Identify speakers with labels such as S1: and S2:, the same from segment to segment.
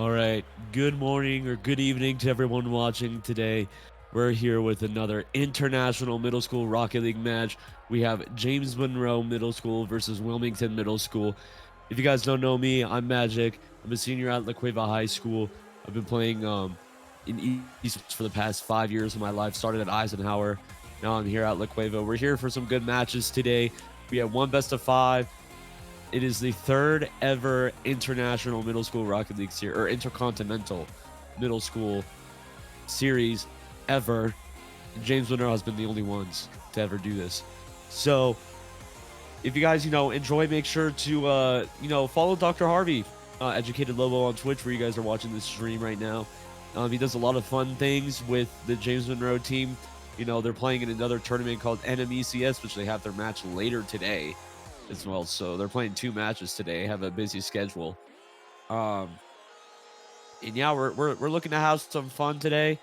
S1: All right. Good morning or good evening to everyone watching today. We're here with another international middle school Rocket League match. We have James Monroe Middle School versus Wilmington Middle School. If you guys don't know me, I'm Magic. I'm a senior at La Cueva High School. I've been playing in esports for the past 5 years of my life. Started at Eisenhower. Now I'm here at La Cueva. We're here for some good matches today. We have one best of five. It is the third ever international middle school Rocket League series or intercontinental middle school series ever. James Monroe has been the only ones to ever do this. So if you guys, enjoy, make sure to, follow Dr. Harvey, Educated Lobo on Twitch, where you guys are watching this stream right now. He does a lot of fun things with the James Monroe team. They're playing in another tournament called NMECS, which they have their match later today as well. So they're playing two matches today, have a busy schedule. Um, and yeah, we're looking to have some fun today.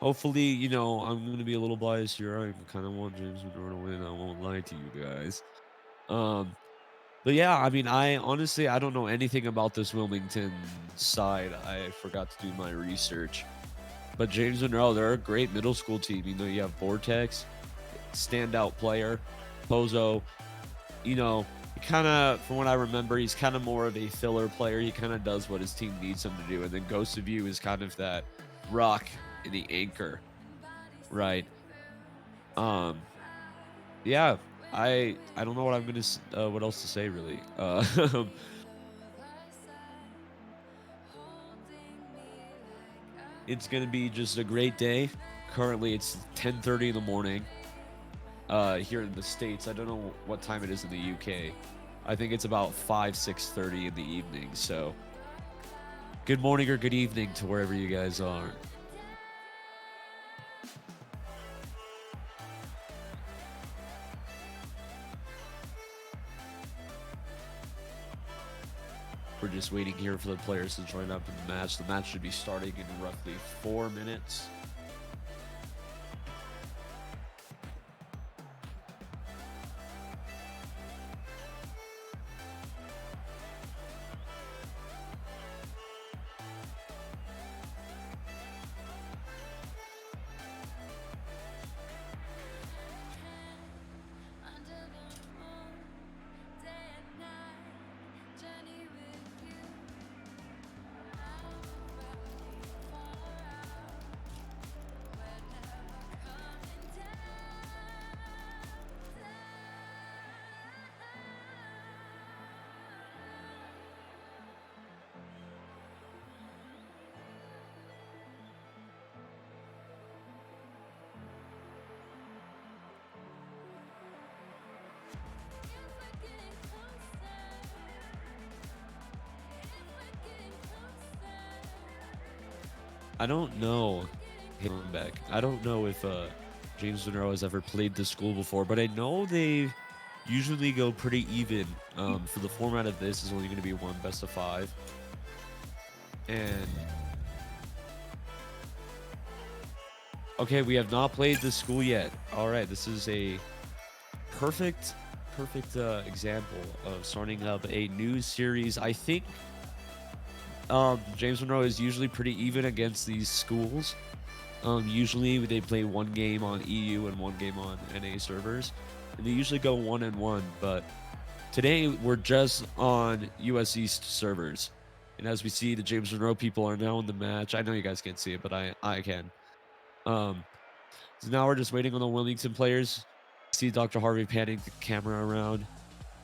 S1: Hopefully, I'm gonna be a little biased here. I kind of want James Monroe to win. I won't lie to you guys. Um, but yeah, I mean, I don't know anything about this Wilmington side. I forgot to do my research. But James Monroe, they're a great middle school team. You have Vortex, standout player, Pozo. Kind of, from what I remember, he's kind of more of a filler player. He kind of does what his team needs him to do. And then Ghost of You is kind of that rock in the anchor, right? Um, yeah, I don't know what I'm gonna what else to say really. It's gonna be just a great day. Currently, it's 10:30 in the morning. Here in the States, I don't know what time it is in the UK. I think it's about 6:30 in the evening. So, good morning or good evening to wherever you guys are. We're just waiting here for the players to join up in the match. The match should be starting in roughly 4 minutes. I don't know. Him back. I don't know if James Monroe has ever played this school before, but I know they usually go pretty even. For the format of this is only going to be one best of five, and okay, we have not played this school yet. All right, this is a perfect example of starting up a new series. I think James Monroe is usually pretty even against these schools. Usually they play one game on EU and one game on NA servers, and they usually go 1-1. But today we're just on US East servers, and as we see, the James Monroe people are now in the match. I know you guys can't see it, but I can. Um, so now we're just waiting on the Wilmington players. See Dr. Harvey panning the camera around.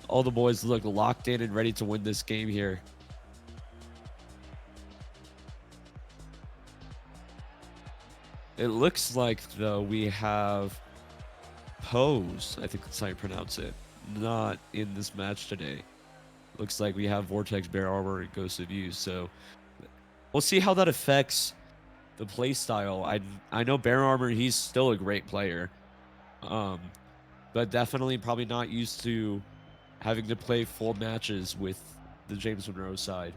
S1: All the boys look locked in and ready to win this game here. It looks like, though, we have Pose, I think that's how you pronounce it, not in this match today. Looks like we have Vortex, Bear Armor, and Ghost of You. So we'll see how that affects the play style. I know Bear Armor, he's still a great player, but definitely probably not used to having to play full matches with the James Monroe side.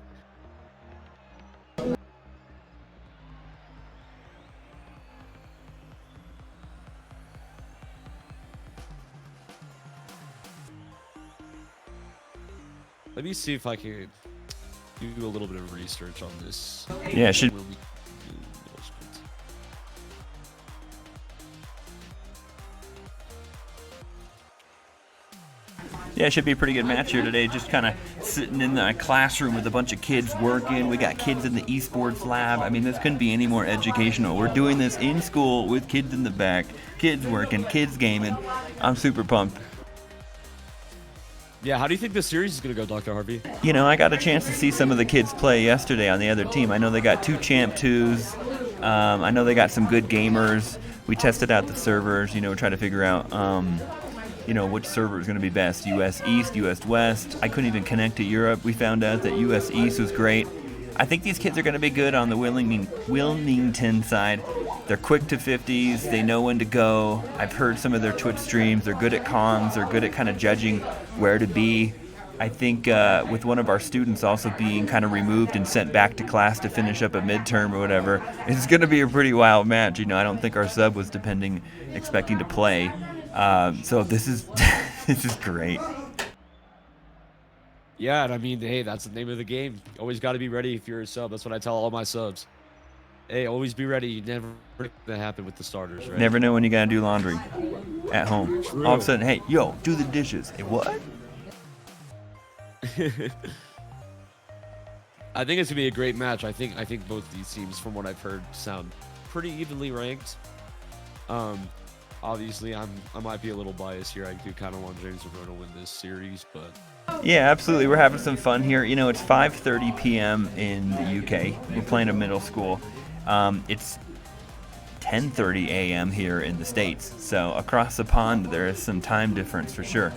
S1: Let me see if I can do a little bit of research on this.
S2: Yeah, should.
S1: Wilmington.
S2: Yeah, it should be a pretty good match here today. Just kind of sitting in the classroom with a bunch of kids working. We got kids in the esports lab. I mean, this couldn't be any more educational. We're doing this in school with kids in the back, kids working, kids gaming. I'm super pumped.
S1: Yeah, how do you think this series is going to go, Dr. Harvey?
S2: You know, I got a chance to see some of the kids play yesterday on the other team. I know they got 2 Champ 2s. I know they got some good gamers. We tested out the servers, try to figure out which server is going to be best, US East, US West. I couldn't even connect to Europe. We found out that US East was great. I think these kids are going to be good on the Wilmington side. They're quick to 50s. They know when to go. I've heard some of their Twitch streams. They're good at comms. They're good at kind of judging where to be. I think with one of our students also being kind of removed and sent back to class to finish up a midterm or whatever, it's going to be a pretty wild match. I don't think our sub was expecting to play. So this is this is great.
S1: Yeah, and I mean, hey, that's the name of the game. Always got to be ready if you're a sub. That's what I tell all my subs. Hey, always be ready. You never know that happen with the starters, right?
S2: Never know when you gotta do laundry at home.
S1: True.
S2: All of a sudden, hey, yo, do the dishes. Hey, what?
S1: I think it's gonna be a great match. I think both these teams, from what I've heard, sound pretty evenly ranked. Obviously, I might be a little biased here. I do kind of want James Monroe to win this series, but
S2: Yeah, absolutely. We're having some fun here. It's 5:30 p.m. in the UK. We're playing a middle school. It's 10:30 a.m. here in the States. So across the pond, there is some time difference for sure.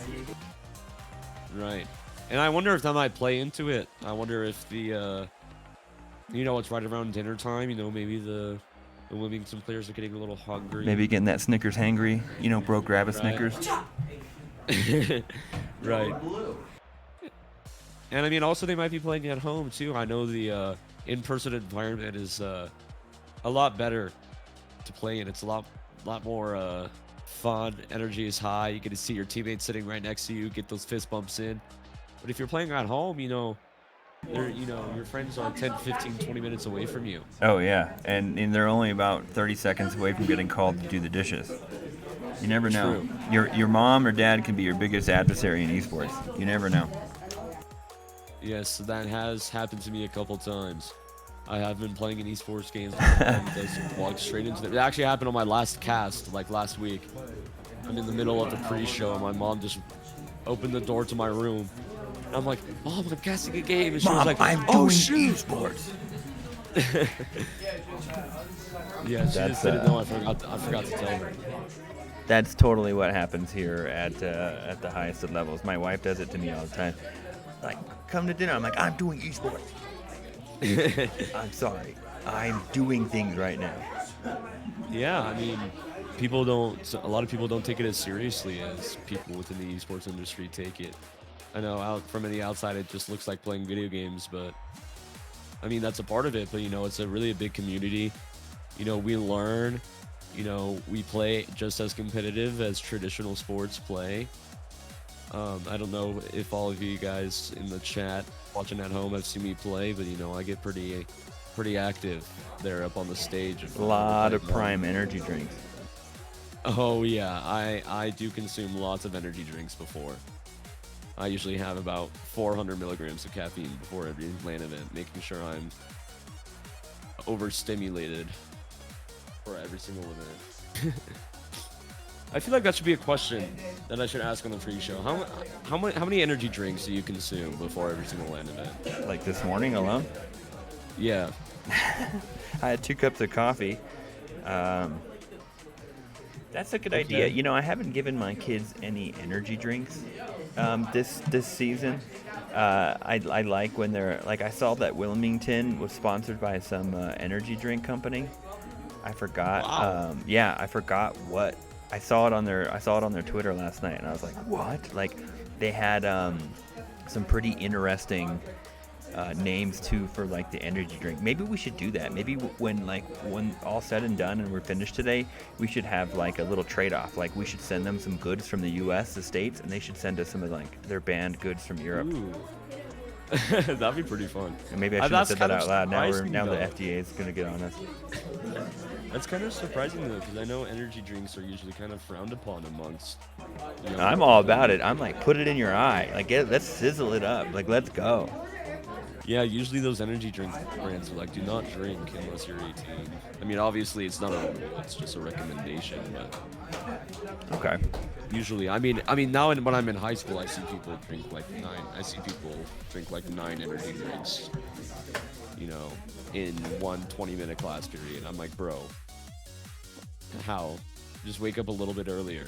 S1: right. And I wonder if that might play into it. I wonder if the, it's right around dinner time. Maybe the Wilmington players are getting a little hungry.
S2: Maybe getting that Snickers hangry. Bro, grab a Snickers.
S1: Right. And I mean, also they might be playing at home too. I know the in-person environment is a lot better to play in. It's a lot more fun. Energy is high. You get to see your teammates sitting right next to you, get those fist bumps in. But if you're playing at home, your friends are 10, 15, 20 minutes away from you.
S2: Oh, yeah. And they're only about 30 seconds away from getting called to do the dishes. You never know.
S1: True.
S2: Your mom or dad can be your biggest adversary in esports. You never know.
S1: Yes, that has happened to me a couple times. I have been playing in esports games and just walked straight into it. It actually happened on my last cast, like last week. I'm in the middle of the pre-show and my mom just opened the door to my room. And I'm like, Mom, I'm casting a game. And she was like,
S2: I'm doing esports.
S1: Yeah, she just didn't know. I forgot to tell her.
S2: That's totally what happens here at the highest of levels. My wife does it to me all the time. Like, come to dinner. I'm like, I'm doing esports. I'm sorry. I'm doing things right now.
S1: Yeah, I mean, a lot of people don't take it as seriously as people within the esports industry take it. I know from the outside it just looks like playing video games, but I mean, that's a part of it. But it's a really big community. We learn. We play just as competitive as traditional sports play. I don't know if all of you guys in the chat watching at home have seen me play, but I get pretty active there up on the stage.
S2: A lot of prime energy drinks.
S1: Oh yeah, I do consume lots of energy drinks before. I usually have about 400 milligrams of caffeine before every LAN event, making sure I'm overstimulated for every single event. I feel like that should be a question that I should ask on the pre-show. How many energy drinks do you consume before every single LAN event?
S2: Like this morning alone?
S1: Yeah.
S2: I had 2 cups of coffee. That's a good idea. I haven't given my kids any energy drinks this season. I like when they're like, I saw that Wilmington was sponsored by some energy drink company. I forgot.
S1: Wow.
S2: I forgot what. I saw it on their Twitter last night, and I was like, what? Like, they had some pretty interesting names too for like the energy drink. Maybe we should do that. Maybe when all said and done and we're finished today, we should have like a little trade-off. Like, we should send them some goods from the U.S., the States, and they should send us some of like their banned goods from Europe.
S1: Ooh. That'd be pretty fun.
S2: And maybe I shouldn't have
S1: That's
S2: said that
S1: kind of
S2: out loud. Now
S1: surprising,
S2: the
S1: though.
S2: FDA is gonna get on us.
S1: That's kind of surprising though, because I know energy drinks are usually kind of frowned upon amongst.
S2: I'm all about it. I'm like, put it in your eye. Like, let's sizzle it up. Like, let's go.
S1: Yeah, usually those energy drink brands are like, do not drink unless you're 18. I mean, obviously it's not a rule; it's just a recommendation. But
S2: Okay.
S1: usually, I mean, now when I'm in high school, I see people drink like 9. I see people drink like 9 energy drinks, you know, in one 20-minute class period. I'm like, bro, how? Just wake up a little bit earlier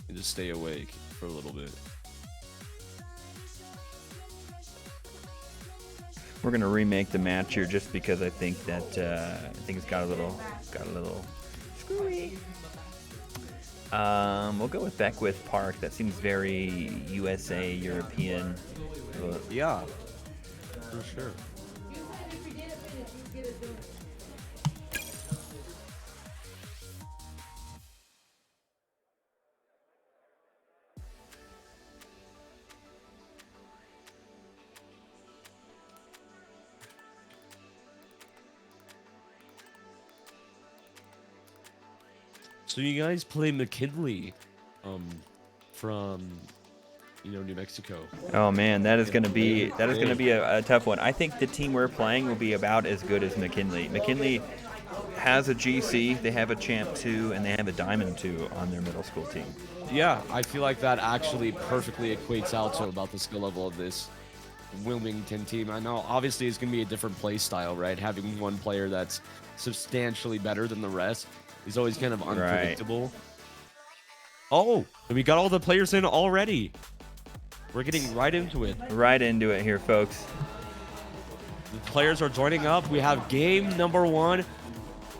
S1: and just stay awake for a little bit.
S2: We're gonna remake the match here just because I think that it's got a little screwy. We'll go with Beckwith Park. That seems very USA European.
S1: Yeah, for sure. So you guys play McKinley, from, New Mexico.
S2: Oh man, that is gonna be a tough one. I think the team we're playing will be about as good as McKinley. McKinley has a GC, they have a Champ 2, and they have a Diamond 2 on their middle school team.
S1: Yeah, I feel like that actually perfectly equates out to about the skill level of this Wilmington team. I know obviously it's gonna be a different play style, right? Having one player that's substantially better than the rest is always kind of unpredictable. Right. Oh, we got all the players in already. We're getting right into it.
S2: Right into it here, folks.
S1: The players are joining up. We have game number 1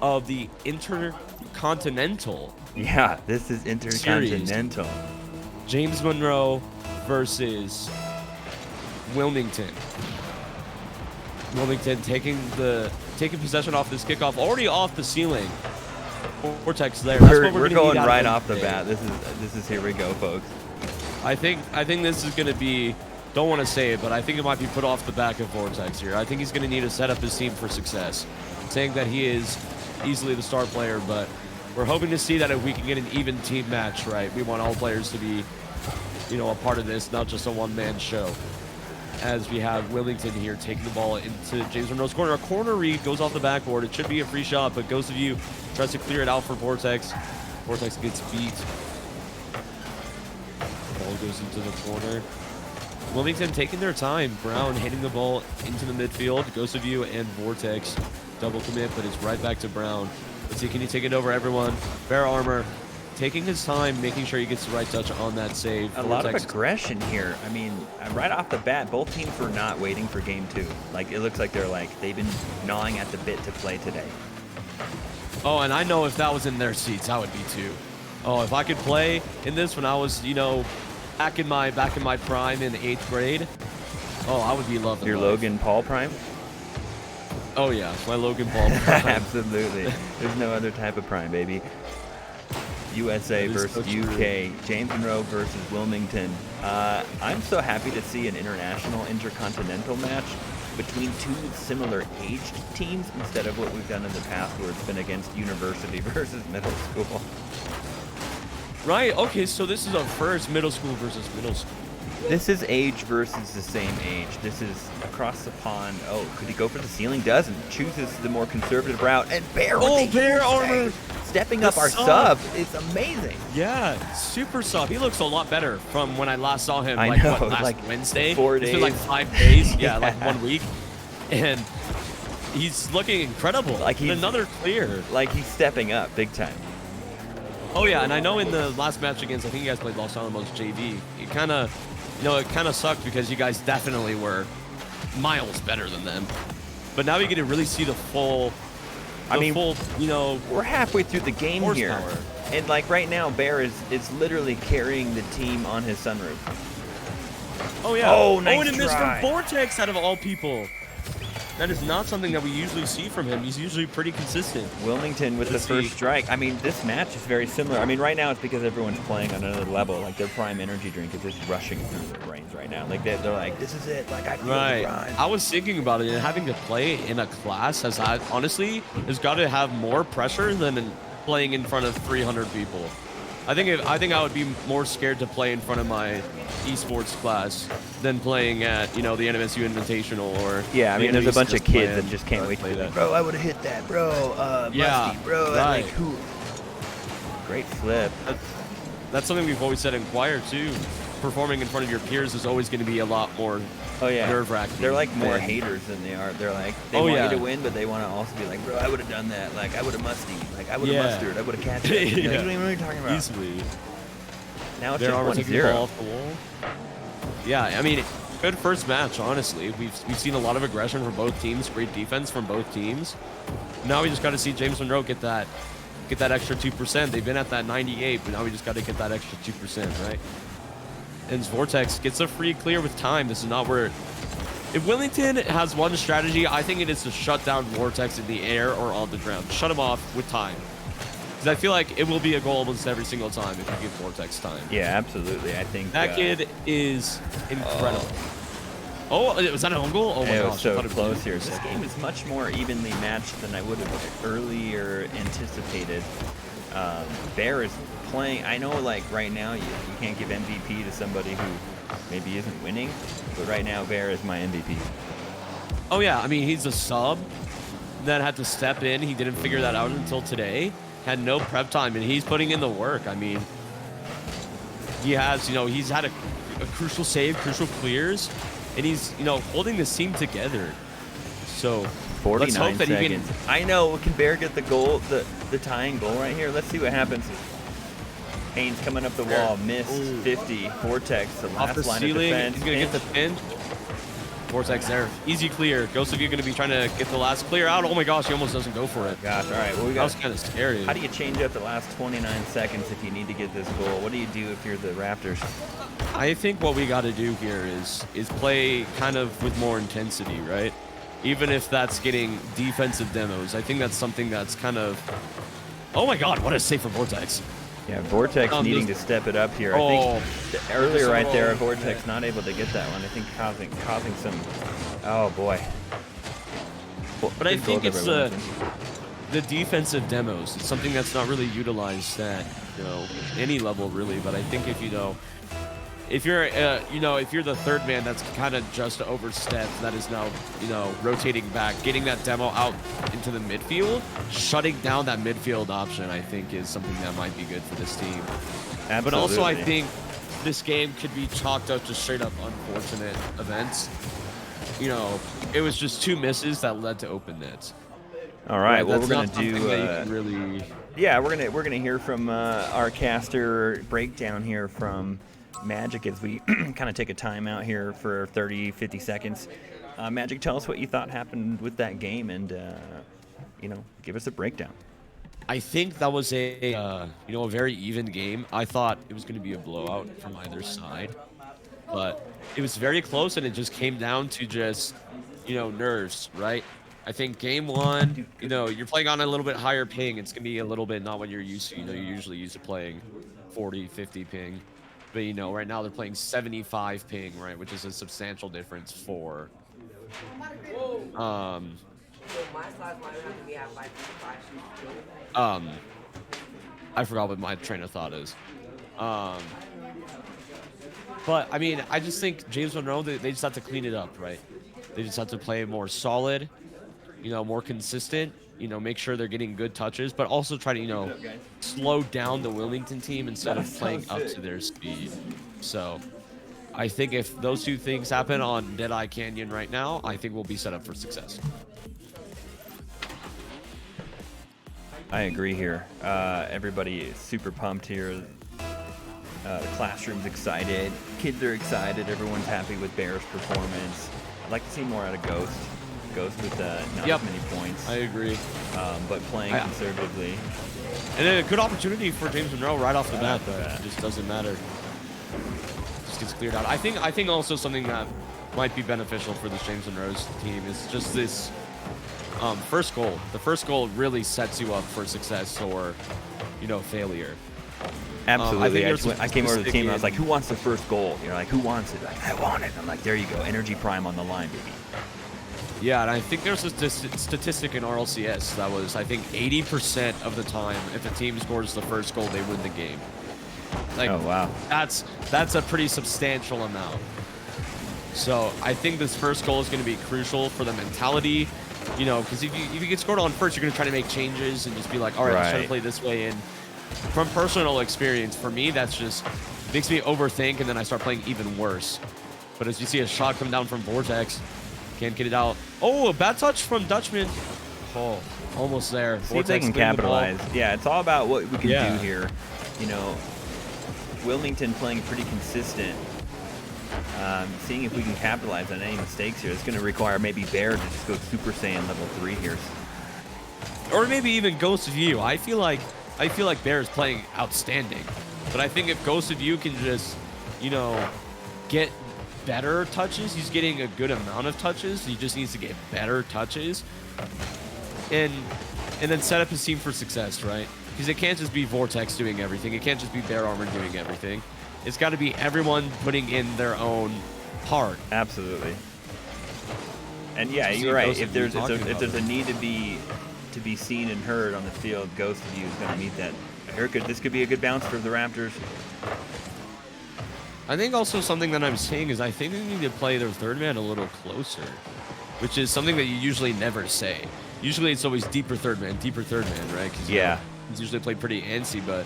S1: of the Intercontinental.
S2: Yeah, this is Intercontinental.
S1: Series. James Monroe versus Wilmington. Wilmington taking possession off this kickoff, already off the ceiling. Vortex there.
S2: We're going right off the bat. This is here we go, folks.
S1: I think this is going to be, don't want to say it, but I think it might be put off the back of Vortex here. I think he's going to need to set up his team for success. Saying that he is easily the star player, but we're hoping to see that if we can get an even team match, right? We want all players to be, a part of this, not just a one-man show. As we have Wilmington here taking the ball into James Monroe's corner. A corner read goes off the backboard. It should be a free shot, but Ghost of You tries to clear it out for Vortex. Vortex gets beat. Ball goes into the corner. Wilmington taking their time. Brown hitting the ball into the midfield. Ghost of You and Vortex double commit, but it's right back to Brown. Let's see, can he take it over everyone? Bear Armor taking his time, making sure he gets the right touch on that save.
S2: A lot of aggression here. I mean, right off the bat, both teams were not waiting for game 2. Like, it looks like they've been gnawing at the bit to play today.
S1: Oh, and I know if that was in their seats, I would be too. Oh, if I could play in this when I was, back in my prime in 8th grade, oh, I would be loving
S2: your
S1: life.
S2: Logan Paul prime?
S1: Oh yeah, my Logan Paul prime.
S2: Absolutely. There's no other type of prime, baby. USA versus UK. James Monroe versus Wilmington. I'm so happy to see an international intercontinental match between 2 similar aged teams instead of what we've done in the past where it's been against university versus middle school.
S1: Right, okay, so this is our first middle school versus middle school.
S2: This is age versus the same age. This is across the pond. Oh, could he go for the ceiling? Doesn't. Chooses the more conservative route. And Bear
S1: Armor!
S2: Stepping up our sub is amazing.
S1: Yeah, super soft. He looks a lot better from when I last saw him, last Wednesday?
S2: 4 days.
S1: It's been like 5 days. Yeah, like 1 week. And he's looking incredible. Like he's another clear.
S2: Like he's stepping up big time.
S1: Oh yeah, and I know in the last match against, I think you guys played Los Alamos JV, it kind of sucked because you guys definitely were miles better than them. But now you get to really see the full,
S2: we're halfway through the game
S1: horsepower
S2: here. And like right now, Bear is literally carrying the team on his sunroof.
S1: Oh yeah.
S2: Oh, nice
S1: and it missed
S2: try.
S1: from Vortex out of all people. That is not something that we usually see from him. He's usually pretty consistent.
S2: Wilmington with the first strike. I mean, this match is very similar. I mean, right now it's because everyone's playing on another level. Like, their prime energy drink is just rushing through their brains right now. Like, they're like, this is it. Like, I feel the grind.
S1: I was thinking about it, and having to play in a class honestly has got to have more pressure than playing in front of 300 people. I think I would be more scared to play in front of my esports class than playing at, the NMSU Invitational or
S2: I mean, there's a bunch of kids that just can't wait to play that. Bro, I would have hit that, bro. Musty, bro.
S1: Right.
S2: Like, who? Great flip.
S1: That's something we've always said in choir too. Performing in front of your peers is always going to be a lot more nerve-wracking.
S2: They're like more haters than they are. They're like, they want you to win, but they want to also be like, bro, I would have done that. Like, I would have musty. Like, I would have mustard. I would have catched it. You don't even know what you're talking about.
S1: Easily.
S2: Now it's just 1-0.
S1: Off the wall. Yeah, I mean, good first match, honestly. We've seen a lot of aggression from both teams, great defense from both teams. Now we just got to see James Monroe get that extra 2%. They've been at that 98, but now we just got to get that extra 2%, right? And Vortex gets a free clear with time. This is not where... If Wilmington has one strategy, I think it is to shut down Vortex in the air or on the ground. Shut him off with time. Because I feel like it will be a goal almost every single time if you give Vortex time.
S2: Yeah, absolutely. I think...
S1: That kid is incredible. Oh, was that an own goal? Oh my gosh.
S2: Was so close here. This game is much more evenly matched than I would have earlier anticipated. Bear is playing. I know, like, right now you can't give MVP to somebody who maybe isn't winning, but right now Bear is my MVP.
S1: Oh yeah, I mean, he's a sub that had to step in. He didn't figure that out until today. Had no prep time, and he's putting in the work. I mean, he has, he's had a crucial save, crucial clears, and he's, holding this team together. So
S2: 49
S1: let's hope that
S2: seconds.
S1: He can.
S2: I know. Can Bear get the goal, the tying goal right here? Let's see what happens. Haynes coming up the wall, missed. 50. Vortex, the last line of defense.
S1: He's gonna get the pin. Vortex there, easy clear. Ghost of You gonna be trying to get the last clear out. Oh my gosh, he almost doesn't go for it.
S2: Gosh, all right. Well,
S1: that was kind of scary.
S2: How do you change up the last 29 seconds if you need to get this goal? What do you do if you're the Raptors?
S1: I think what we got to do here is play kind of with more intensity, right? Even if that's getting defensive demos. I think that's something that's kind of... Oh my god, what a save for Vortex.
S2: Yeah, Vortex needing to step it up here. I think earlier right there, Vortex not able to get that one. I think causing some... Oh, boy.
S1: But I think it's the defensive demos. It's something that's not really utilized at, any level, really. But I think if if you're if you're the third man that's kind of just overstepped, that is now rotating back, getting that demo out into the midfield, shutting down that midfield option, I think is something that might be good for this team.
S2: Absolutely.
S1: But also I think this game could be chalked up to straight up unfortunate events. It was just 2 misses that led to open nets.
S2: All right, well, we're gonna do.
S1: Really...
S2: Yeah, we're gonna hear from our caster breakdown here from Magic as we kind of take a timeout here for 30-50 seconds. Magic, tell us what you thought happened with that game, and give us a breakdown.
S1: I think that was a very even game. I thought it was going to be a blowout from either side, but it was very close, and it just came down to just nerves, right? I think game 1, you're playing on a little bit higher ping. It's going to be a little bit not what you're used to. You're usually used to playing 40, 50 ping. But, right now they're playing 75 ping, right, which is a substantial difference for... I forgot what my train of thought is. But, I mean, I just think James Monroe, they just have to clean it up, right? They just have to play more solid, more consistent, make sure they're getting good touches, but also try to, slow down the Wilmington team instead of playing up to their speed. So I think if those 2 things happen on Deadeye Canyon right now, I think we'll be set up for success.
S2: I agree here. Everybody is super pumped here. The classroom's excited. Kids are excited. Everyone's happy with Bear's performance. I'd like to see more out of Ghost. Ghost with not as many points.
S1: I agree.
S2: But playing conservatively.
S1: And a good opportunity for James Monroe right off the bat, but it just doesn't matter. Just gets cleared out. I think also something that might be beneficial for the James Monroe's team is just this first goal. The first goal really sets you up for success or, you know, failure.
S2: Absolutely. I came over to the team and I was like, who wants the first goal? You're like, who wants it? Like, I want it. I'm like, there you go. Energy Prime on the line, baby.
S1: Yeah, and I think there's a statistic in RLCS that was, I think, 80% of the time, if a team scores the first goal, they win the game. Like,
S2: oh, wow.
S1: That's a pretty substantial amount. So I think this first goal is going to be crucial for the mentality, you know, because if you get scored on first, you're going to try to make changes and just be like, all right, let's try to play this way. And from personal experience, for me, that's just makes me overthink, and then I start playing even worse. But as you see a shot come down from Vortex, can't get it out. Oh, a bad touch from Dutchman. Oh, almost there.
S2: See if they can capitalize. Yeah, it's all about what we can do here. You know, Wilmington playing pretty consistent. Seeing if we can capitalize on any mistakes here. It's going to require maybe Bear to just go Super Saiyan level 3 here.
S1: Or maybe even Ghost of You. I feel like Bear is playing outstanding. But I think if Ghost of You can just, you know, get better touches, he's getting a good amount of touches. He just needs to get better touches. And then set up his team for success, right? Because it can't just be Vortex doing everything. It can't just be Bear Armor doing everything. It's got to be everyone putting in their own part.
S2: Absolutely. And yeah, you're right. If there's a need to be seen and heard on the field, Ghost of You is going to meet that. This could be a good bounce for the Raptors.
S1: I think also something that I'm seeing is I think they need to play their third man a little closer, which is something that you usually never say. Usually it's always deeper third man, right?
S2: Yeah.
S1: It's usually played pretty antsy, but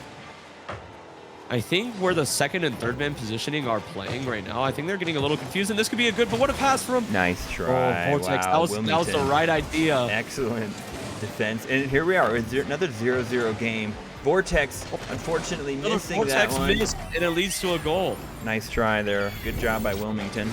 S1: I think where the second and third man positioning are playing right now, I think they're getting a little confused, and this could be a good, but what a pass from...
S2: Nice try.
S1: Oh, Vortex,
S2: wow.
S1: that was the right idea.
S2: Excellent defense. And here we are, another 0-0 game. Vortex, unfortunately, missing that one.
S1: Missed, and it leads to a goal.
S2: Nice try there. Good job by Wilmington.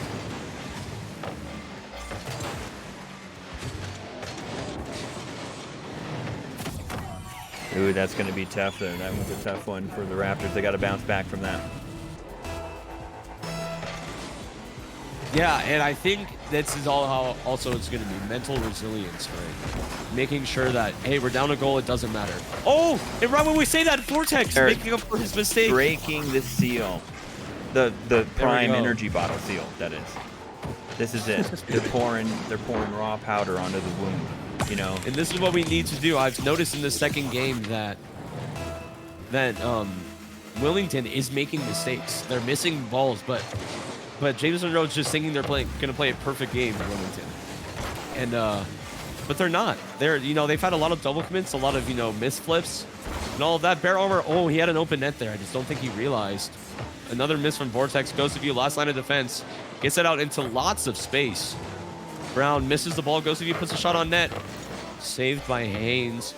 S2: Ooh, that's going to be tough there. That was a tough one for the Raptors. They got to bounce back from that.
S1: Yeah, and I think this is all how also it's going to be mental resilience, right? Making sure that, hey, we're down a goal, it doesn't matter. Oh, and right when we say that, Vortex making up for his mistake.
S2: Breaking the seal. The prime energy bottle seal, that is. This is it. They're pouring raw powder onto the wound, you know.
S1: And this is what we need to do. I've noticed in the second game that Wilmington is making mistakes. They're missing balls, but James Monroe's just thinking they're going to play a perfect game for Wilmington. And but they're not. They've had a lot of double commits, a lot of, miss flips and all of that. Bear Armor, oh, he had an open net there. I just don't think he realized. Another miss from Vortex. Ghost of You, last line of defense. Gets it out into lots of space. Brown misses the ball. Ghost of You puts a shot on net. Saved by Haynes.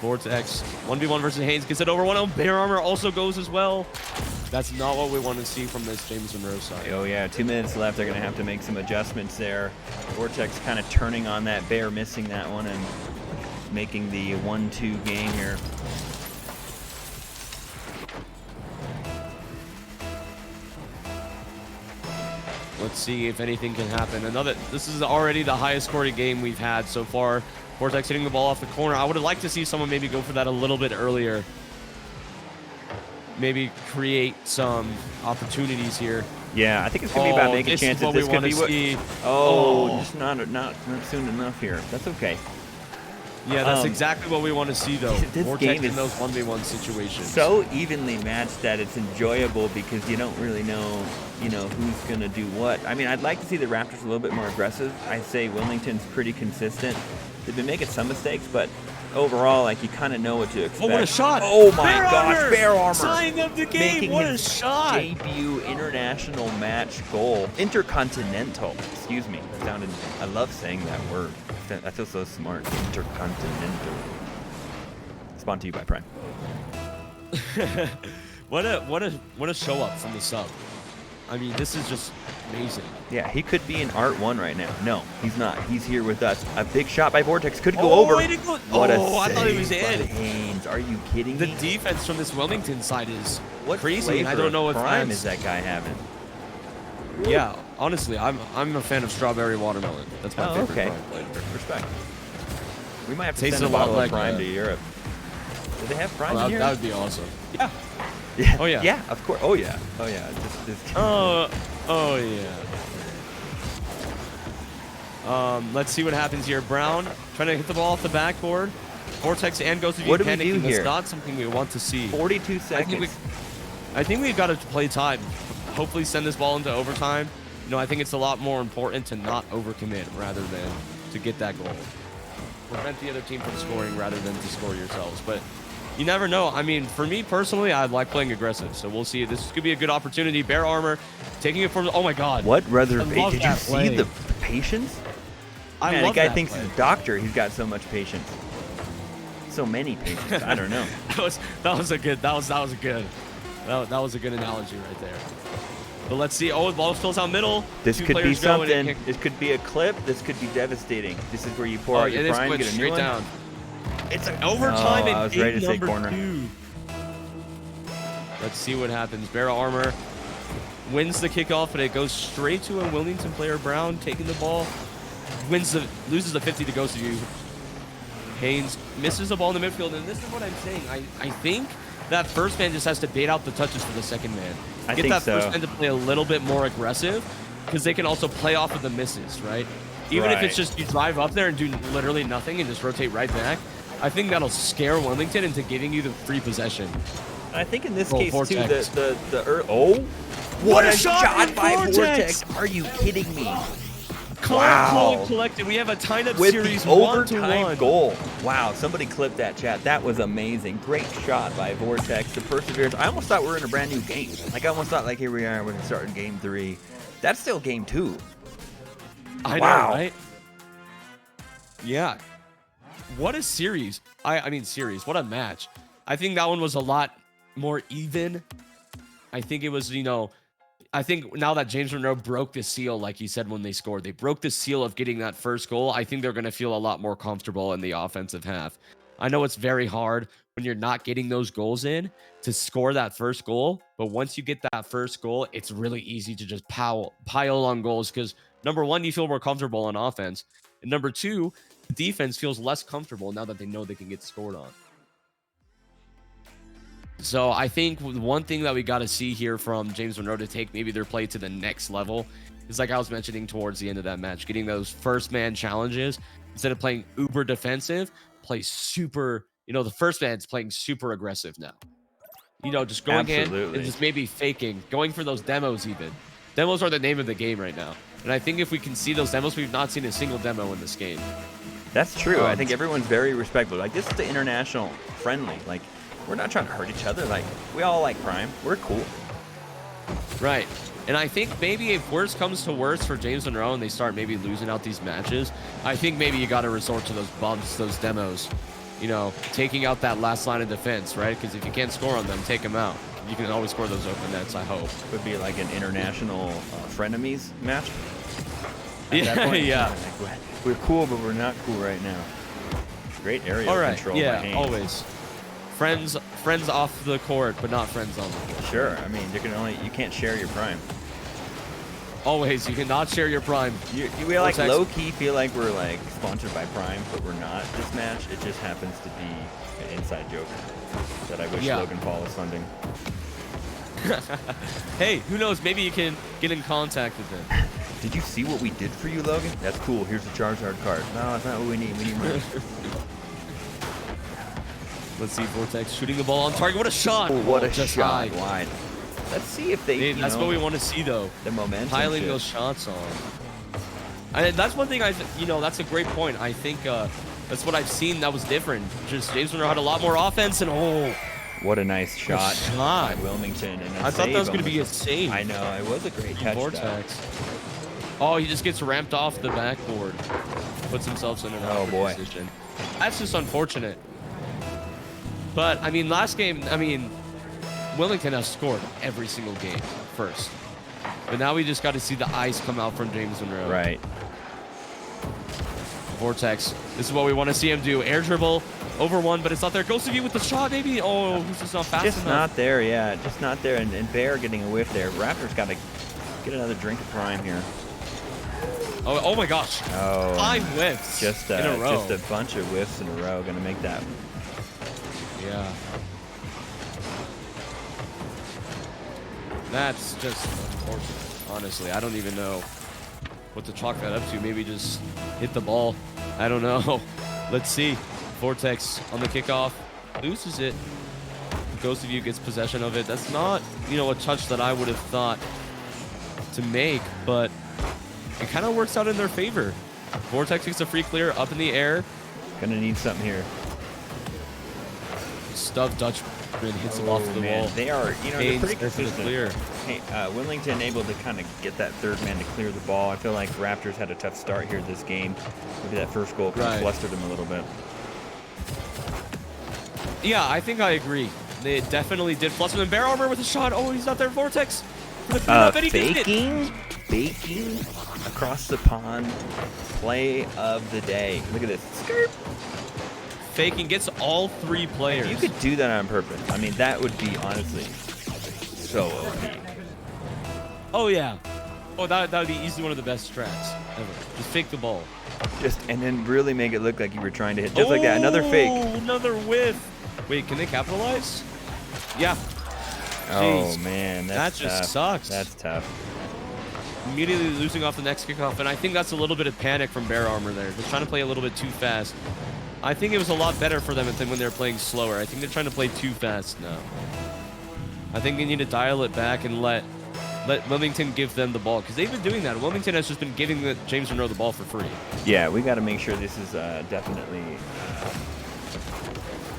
S1: Vortex 1v1 versus Haynes. Gets it over 1-0. Bear Armor also goes as well. That's not what we want to see from this James Monroe side.
S2: Oh, yeah. 2 minutes left. They're going to have to make some adjustments there. Vortex kind of turning on that Bear, missing that one, and making the 1-2 game here.
S1: Let's see if anything can happen. This is already the highest scoring game we've had so far. Vortex hitting the ball off the corner. I would have liked to see someone maybe go for that a little bit earlier. Maybe create some opportunities here.
S2: Yeah, I think it's going to be about making chances.
S1: This could be what...
S2: just not soon enough here. That's okay.
S1: Yeah, that's exactly what we want to see, though.
S2: This
S1: Vortex
S2: game is
S1: in those 1v1 situations.
S2: So evenly matched that it's enjoyable because you don't really know, who's going to do what. I mean, I'd like to see the Raptors a little bit more aggressive. I'd say Wilmington's pretty consistent. They've been making some mistakes, but overall, you kind of know what to expect.
S1: Oh, what a shot!
S2: Oh my gosh, Bear Armor!
S1: Tying up the game,
S2: making
S1: what a shot!
S2: Debut international match goal. Intercontinental, excuse me. I love saying that word. I feel so smart. Intercontinental. Spawned to you by Prime.
S1: What a show up from the sub. I mean, this is just amazing.
S2: Yeah, he could be in Art 1 right now. No, he's not. He's here with us. A big shot by Vortex. Could go over. What a save
S1: I thought he was in.
S2: Haynes. Are you kidding me?
S1: The defense from this Wilmington side is
S2: what
S1: crazy. I don't know what
S2: Prime is that guy having.
S1: Yeah, Honestly, I'm a fan of strawberry watermelon. That's my favorite
S2: okay.
S1: Prime flavor.
S2: Respect. We might have to
S1: Tastes
S2: send a
S1: a lot
S2: bottle
S1: like
S2: of Prime to Europe. Do they have Prime in Europe?
S1: That would be awesome.
S2: Yeah. Yeah.
S1: Oh yeah.
S2: Yeah, of course. Oh yeah. Oh yeah. Just
S1: Oh yeah. Let's see what happens here. Brown trying to hit the ball off the backboard. Vortex and goes to
S2: What do we
S1: panicking.
S2: do here?
S1: That's not something we want to see.
S2: 42 seconds.
S1: I think we've got to play time. Hopefully send this ball into overtime. You know, I think it's a lot more important to not overcommit rather than to get that goal. Prevent the other team from scoring rather than to score yourselves. But you never know. I mean, for me personally, I like playing aggressive. So we'll see. This could be a good opportunity. Bear Armor taking it from. Oh my God.
S2: What rather?
S1: I
S2: Did
S1: love
S2: you
S1: that
S2: see
S1: play.
S2: the patience?
S1: I
S2: Man,
S1: love
S2: that guy
S1: that
S2: thinks
S1: play.
S2: he's a doctor. He's got so much patience. So many patience. I don't know.
S1: that was a good analogy right there. But let's see. Oh, the ball spills out middle.
S2: This
S1: Two
S2: could be
S1: players go and it
S2: something.
S1: can't-
S2: This could be a clip. This could be devastating. This is where you pour
S1: Oh,
S2: out
S1: yeah,
S2: your
S1: this
S2: prime,
S1: went
S2: get a new
S1: straight
S2: one.
S1: down. It's an overtime
S2: Oh, I was
S1: in
S2: ready
S1: game
S2: to say
S1: number
S2: corner.
S1: 2. Let's see what happens. Bear Armor wins the kickoff, but it goes straight to a Wilmington player. Brown taking the ball, loses the 50 to goes to you. Haynes misses the ball in the midfield, and this is what I'm saying. I think that first man just has to bait out the touches for the second man.
S2: I
S1: Get
S2: think
S1: that
S2: so.
S1: first man to play a little bit more aggressive, because they can also play off of the misses, right? Even if
S2: Right.
S1: it's just you drive up there and do literally nothing and just rotate right back, I think that'll scare Wilmington into giving you the free possession.
S2: I think in this
S1: Oh,
S2: case
S1: Vortex.
S2: too, what
S1: What
S2: a
S1: a shot
S2: shot
S1: by
S2: by
S1: Vortex!
S2: Vortex! Are you kidding me?
S1: Wow.
S2: Wow.
S1: Collected. We have a tied-up
S2: With
S1: series
S2: the
S1: 1-1.
S2: overtime goal. Wow, somebody clipped that chat. That was amazing. Great shot by Vortex. The perseverance. I almost thought we were in a brand new game. Like I almost thought, like here we are, we're gonna start in game 3. That's still game 2.
S1: I
S2: Wow.
S1: know, right? Yeah. What a series. I mean, series. What a match. I think that one was a lot more even. I think it was, I think now that James Monroe broke the seal, like you said, when they scored, they broke the seal of getting that first goal. I think they're going to feel a lot more comfortable in the offensive half. I know it's very hard when you're not getting those goals in to score that first goal. But once you get that first goal, it's really easy to just pile on goals because number one, you feel more comfortable on offense. And number two, the defense feels less comfortable now that they know they can get scored on. So I think one thing that we got to see here from James Monroe to take maybe their play to the next level is, like I was mentioning towards the end of that match, getting those first man challenges instead of playing uber defensive, play super, the first man's playing super aggressive now. Just going in and just maybe faking, going for those demos even. Demos are the name of the game right now. And I think if we can see those demos, we've not seen a single demo in this game.
S2: That's true. I think everyone's very respectful. Like, this is the international friendly. Like, we're not trying to hurt each other. Like, we all like Prime. We're cool.
S1: Right. And I think maybe if worse comes to worse for James Monroe and they start maybe losing out these matches, I think maybe you got to resort to those bumps, those demos, taking out that last line of defense, right? Because if you can't score on them, take them out. You can always score those open nets, I hope.
S2: Would be like an international frenemies match.
S1: Yeah, yeah.
S2: Like, we're cool, but we're not cool right now. Great area control by Haynes.
S1: Always. Friends off the court, but not friends on the court.
S2: Sure. I mean, you can't share your Prime.
S1: Always, you cannot share your Prime.
S2: We like low-key feel like we're like sponsored by Prime, but we're not this match. It just happens to be an inside joke that I wish Logan Paul was funding.
S1: Hey, who knows? Maybe you can get in contact with him.
S2: Did you see what we did for you, Logan? That's cool. Here's the Charizard card. No, that's not what we need. We need money.
S1: Let's see, Vortex shooting the ball on target. What a shot!
S2: Oh, what a
S1: just
S2: shot
S1: high.
S2: wide. Let's see if they.
S1: That's what we want to see, though.
S2: The momentum.
S1: Piling those shots on. And that's one thing that's a great point. I think that's what I've seen that was different. Just James Monroe had a lot more offense and
S2: what a nice shot by Wilmington. And
S1: I thought that was going to be a save.
S2: I know, it was a great touch.
S1: Vortex. Oh, he just gets ramped off the backboard. Puts himself in an awkward position. That's just unfortunate. But, I mean, last game, Wilmington has scored every single game first. But now we just got to see the ice come out from James Monroe.
S2: Right.
S1: Vortex. This is what we want to see him do. Air dribble over one, but it's not there. Goes to you with the shot, maybe. Oh, he's just not fast enough.
S2: Just not there, yeah. Just not there. And Bear getting a whiff there. Raptors got to Get another drink of prime here.
S1: Oh my gosh.
S2: Oh.
S1: 5 whiffs
S2: Just
S1: in a row.
S2: Just a bunch of whiffs in a row. Gonna make that.
S1: Yeah. That's just unfortunate, honestly. I don't even know what to chalk that up to. Maybe just hit the ball. I don't know. Let's see. Vortex on the kickoff. Loses it. Ghost of You gets possession of it. That's not, you know, a touch that I would have thought to make, but it kind of works out in their favor. Vortex gets a free clear up in the air.
S2: Gonna need something here.
S1: Stuff Dutchman hits him off the wall.
S2: They are, you know, they're pretty consistent.
S1: Clear.
S2: Hey, Wilmington able to kind of get that third man to clear the ball. I feel like Raptors had a tough start here this game. Maybe that first goal kind of flustered them a little bit.
S1: Yeah, I think I agree. They definitely did fluster them. Bear Armor with a shot. Oh, he's not there. Vortex.
S2: Faking across the pond. Play of the day. Look at this. Skirt.
S1: Faking gets all 3 players.
S2: If you could do that on purpose, I mean, that would be honestly so OP.
S1: Oh yeah. Oh, that would be easily one of the best strats ever. Just fake the ball.
S2: And then really make it look like you were trying to hit. Just like that. Another fake.
S1: Another whiff. Wait, can they capitalize? Yeah.
S2: Oh man,
S1: that just sucks.
S2: That's tough.
S1: Immediately losing off the next kickoff, and I think that's a little bit of panic from Bear Armor there. They're trying to play a little bit too fast. I think it was a lot better for them than when they're playing slower. I think they're trying to play too fast now. I think they need to dial it back and let Wilmington give them the ball, because they've been doing that. Wilmington has just been giving James Monroe the ball for free.
S2: Yeah, we got to make sure this is definitely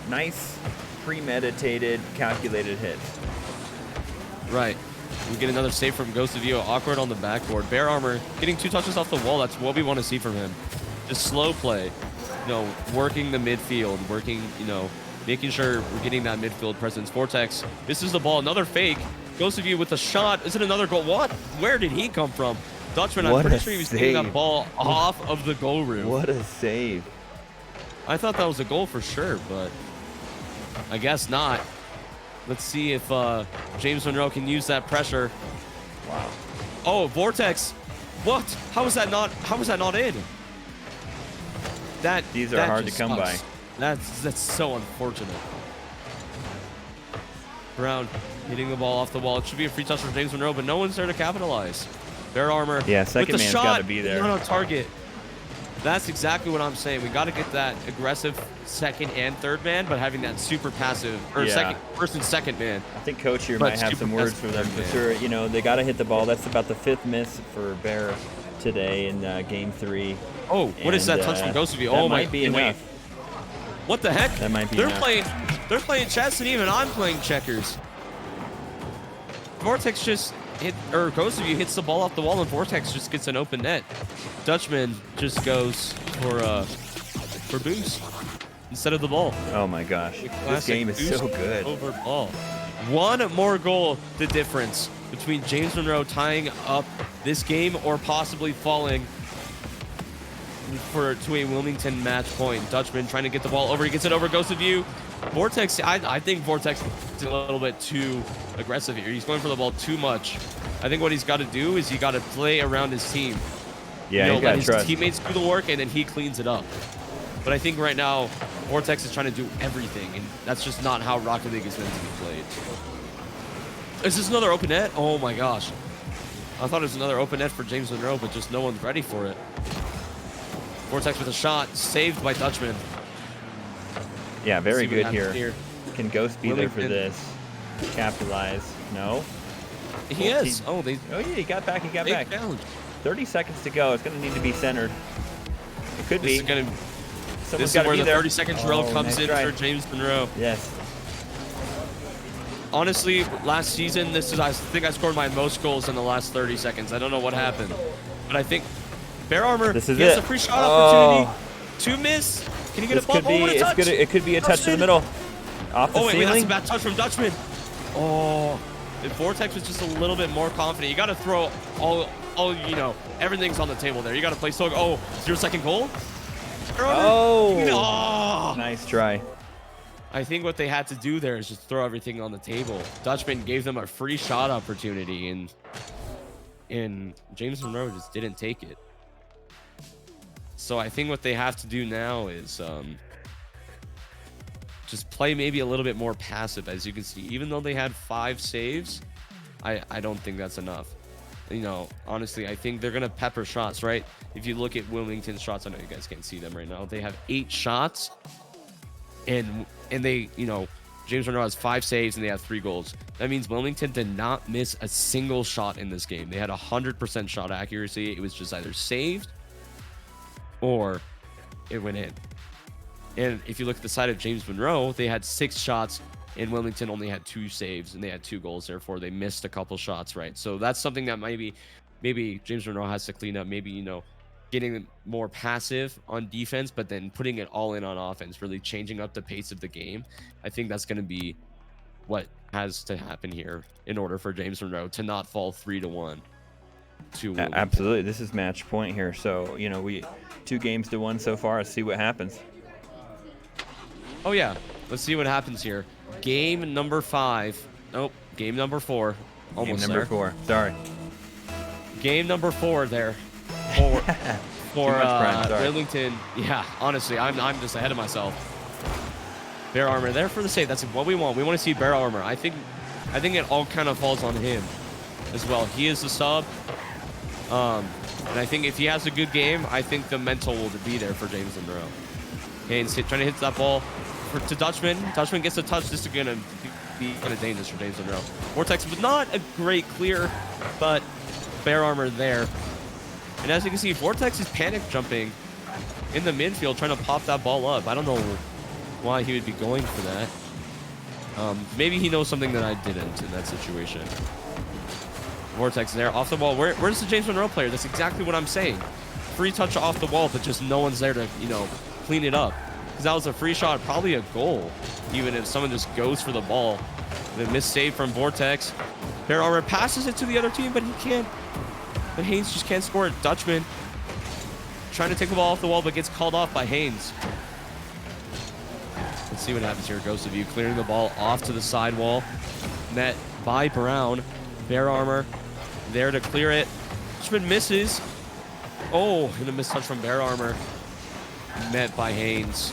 S2: nice, premeditated, calculated hit.
S1: Right. We get another save from Ghost of You. Awkward on the backboard. Bear Armor getting 2 touches off the wall. That's what we want to see from him. Just slow play. You know, working the midfield, making sure we're getting that midfield presence. Vortex, this is the ball. Another fake. Ghost of You with a shot. Is it another goal? What? Where did he come from? Dutchman, I'm pretty sure he was taking that ball off of the goal room.
S2: What a save.
S1: I thought that was a goal for sure, but I guess not. Let's see if James Monroe can use that pressure.
S2: Wow.
S1: Oh, Vortex. What? How was that not in?
S2: These are hard to come by.
S1: That's so unfortunate. Brown hitting the ball off the wall. It should be a free touch for James Monroe, but no one's there to capitalize. Bear Armor.
S2: Yeah, second man's got to be there.
S1: Not on target. That's exactly what I'm saying. We got to get that aggressive second and third man, but having that super passive first and second man.
S2: I think coach here might have some words for them for sure. You know, they got to hit the ball. That's about the 5th miss for Bear today in game 3.
S1: Oh, what is that touch from Ghost of You? Oh,
S2: might be enough.
S1: What the heck?
S2: That might be
S1: enough. They're playing chess, and even I'm playing checkers. Vortex just Ghost of You hits the ball off the wall, and Vortex just gets an open net. Dutchman just goes for boost instead of the ball.
S2: Oh my gosh, this game is so good.
S1: Over ball. 1 more goal, the difference between James Monroe tying up this game or possibly falling to a Wilmington match point. Dutchman trying to get the ball over. He gets it over. Ghost of You. Vortex, I think Vortex is a little bit too aggressive here. He's going for the ball too much. I think what he's got to do is he got to play around his team.
S2: Yeah,
S1: let his teammates do the work, and then he cleans it up. But I think right now, Vortex is trying to do everything, and that's just not how Rocket League is meant to be played. Is this another open net? Oh my gosh. I thought it was another open net for James Monroe, but just no one's ready for it. Vortex with a shot, saved by Dutchman.
S2: Yeah, very good here. Can Ghost be there for this? Capitalize. No?
S1: He is. Oh,
S2: yeah, he got back. 30 seconds to go. It's going to need to be centered. It could be.
S1: This is where the 30-second drill comes in for James Monroe.
S2: Yes.
S1: Honestly, last season, I think I scored my most goals in the last 30 seconds. I don't know what happened. But I think Bear Armor has a free shot opportunity. 2 miss. Can you get a bump over the touch?
S2: It could be a touch to the middle. Off the ceiling.
S1: That's a bad touch from Dutchman. Oh, if Vortex was just a little bit more confident, you got to throw everything's on the table there. You got to play so. Oh, 0-second goal.
S2: Oh,
S1: no.
S2: Nice try.
S1: I think what they had to do there is just throw everything on the table. Dutchman gave them a free shot opportunity, and and James Monroe just didn't take it. So I think what they have to do now is just play maybe a little bit more passive. As you can see, even though they had 5 saves, I don't think that's enough. You know, honestly, I think they're gonna pepper shots, right? If you look at Wilmington's shots, I know you guys can't see them right now. They have 8 shots, and they, you know, James Monroe has 5 saves and they have 3 goals. That means Wilmington did not miss a single shot in this game. They had 100% shot accuracy. It was just either saved or it went in. And if you look at the side of James Monroe, they had 6 shots and Wilmington only had 2 saves and they had 2 goals. Therefore, they missed a couple shots, right? So that's something that maybe James Monroe has to clean up. Maybe, you know, getting more passive on defense, but then putting it all in on offense, really changing up the pace of the game. I think that's going to be what has to happen here in order for James Monroe to not fall 3-1 to Wilmington.
S2: Absolutely. This is match point here. So, you know, we 2 games to 1 so far. Let's see what happens.
S1: Oh, yeah. Let's see what happens here. Game number 5. Nope. Game number 4. Almost
S2: Game number 4. Sorry.
S1: Game number 4 there. For Wilmington. Yeah, honestly, I'm just ahead of myself. Bear armor there for the save. That's what we want. We want to see bear armor. I think it all kind of falls on him as well. He is the sub. And I think if he has a good game, I think the mental will be there for James Monroe. Haynes trying to hit that ball to Dutchman. Dutchman gets a touch. This is going to be kind of dangerous for James Monroe. Vortex was not a great clear, but bear armor there. And as you can see, Vortex is panic jumping in the midfield, trying to pop that ball up. I don't know why he would be going for that. Maybe he knows something that I didn't in that situation. Vortex there, off the wall. Where's the James Monroe player? That's exactly what I'm saying. Free touch off the wall, but just no one's there to, you know, clean it up. Because that was a free shot, probably a goal, even if someone just goes for the ball. The missed save from Vortex. Bear armor passes it to the other team, but he can't. But Haynes just can't score it. Dutchman trying to take the ball off the wall, but gets called off by Haynes. Let's see what happens here. Ghost of View clearing the ball off to the sidewall. Met by Brown. Bear armor there to clear it. Dutchman misses. Oh, and a missed touch from Bear armor. Met by Haynes.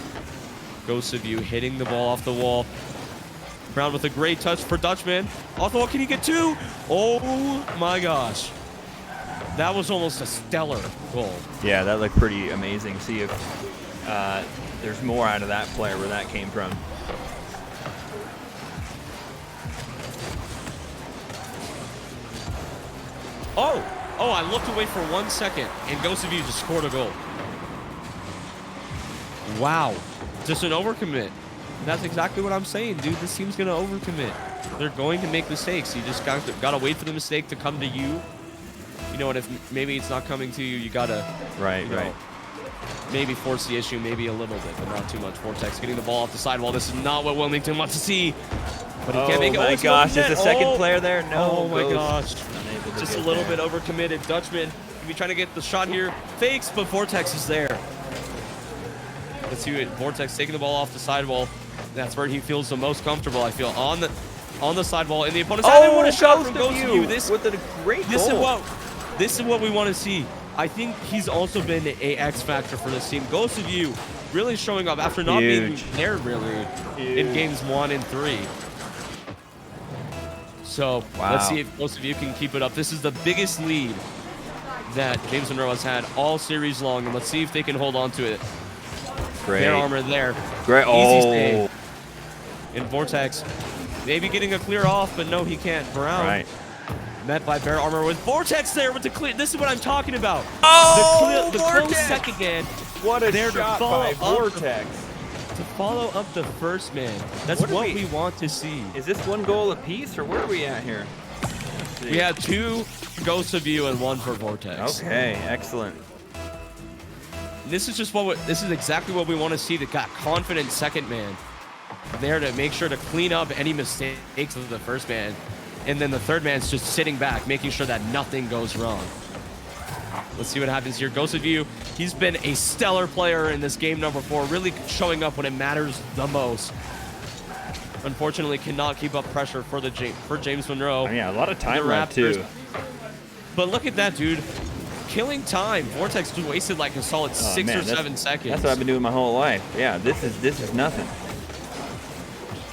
S1: Ghost of View hitting the ball off the wall. Brown with a great touch for Dutchman. Off the wall, can he get 2? Oh my gosh. That was almost a stellar goal.
S2: Yeah, that looked pretty amazing. See if there's more out of that player where that came from.
S1: Oh, I looked away for 1 second, and Ghost of You just scored a goal. Wow. Just an overcommit. That's exactly what I'm saying, dude. This team's going to overcommit. They're going to make mistakes. You just got to wait for the mistake to come to you. You know, and if maybe it's not coming to you, you got to
S2: right.
S1: Maybe force the issue, maybe a little bit, but not too much. Vortex getting the ball off the sidewall. This is not what Wilmington wants to see. But he can't make it.
S2: Oh my gosh, there's a second player there. No.
S1: Oh my gosh. Just a little bit overcommitted. Dutchman be trying to get the shot here. Fakes, but Vortex is there. Let's see it. Vortex taking the ball off the sidewall. That's where he feels the most comfortable, I feel, on the sidewall. And the opponent's having what a shot from Ghost of You. This
S2: with a great goal.
S1: This is what we want to see. I think he's also been a X factor for this team. Ghost of You really showing up after not being there really in games 1 and 3. So let's see if Ghost of You can keep it up. This is the biggest lead that James Monroe has had all series long, and let's see if they can hold on to it.
S2: Great.
S1: Bear armor there.
S2: Great.
S1: Easy save. And Vortex maybe getting a clear off, but no, he can't. Brown met by Bear armor with Vortex there with the clear. This is what I'm talking about.
S2: Oh,
S1: the close second man.
S2: What a shot by Vortex.
S1: To follow up the first man. That's what we want to see.
S2: Is this 1 goal apiece, or where are we at here?
S1: We have 2 Ghosts of You and 1 for Vortex.
S2: Okay, excellent.
S1: This is exactly what we want to see. The confident second man there to make sure to clean up any mistakes of the first man. And then the third man's just sitting back, making sure that nothing goes wrong. Let's see what happens here. Ghost of You, he's been a stellar player in this game number 4, really showing up when it matters the most. Unfortunately, cannot keep up pressure for James Monroe.
S2: Yeah, a lot of time left too.
S1: But look at that, dude. Killing time. Vortex wasted like a solid 6 or 7 seconds.
S2: That's what I've been doing my whole life. Yeah, this is nothing.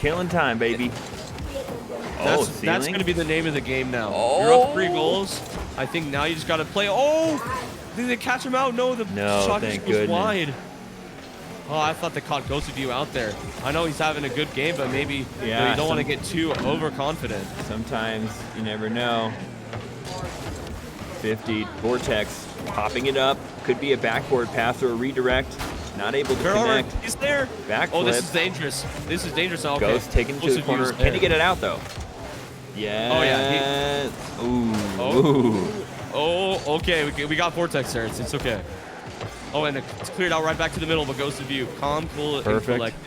S2: Killing time, baby.
S1: That's going to be the name of the game now.
S2: Oh.
S1: You're up 3 goals. I think now you just got to play. Oh! Did they catch him out? No, the shot just goes wide. Oh, I thought they caught Ghost of You out there. I know he's having a good game, but maybe you don't want to get too overconfident.
S2: Sometimes you never know. 50, Vortex popping it up. Could be a backboard pass or a redirect. Not able to connect.
S1: He's there.
S2: Backflip.
S1: Oh, this is dangerous. This is dangerous. Okay.
S2: Ghost taking to the corner. Can he get it out, though? Yeah.
S1: Oh, yeah. Oh, okay. We got Vortex there. It's okay. Oh, and it's cleared out right back to the middle, but Ghost of You. Calm, cool, and collected.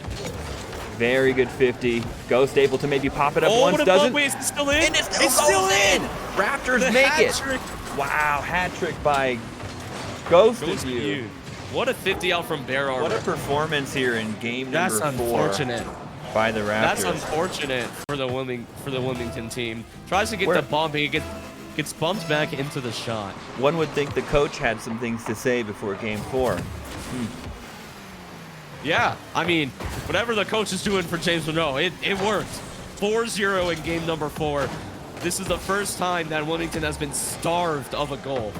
S2: Very good 50. Ghost able to maybe pop it up once, doesn't?
S1: Wait, it's still in?
S2: And it's still in! Raptors make it.
S1: Trick.
S2: Wow, hat trick by Ghost of You.
S1: What a 50 out from Bear Armor.
S2: What a performance here in game number 4.
S1: That's unfortunate.
S2: By the Raptors.
S1: That's unfortunate for the Wilmington team. Tries to get the bump, he gets bumped back into the shot.
S2: One would think the coach had some things to say before game 4.
S1: Yeah, I mean, whatever the coach is doing for James Monroe, it worked. 4-0 in game number 4. This is the first time that Wilmington has been starved of a goal.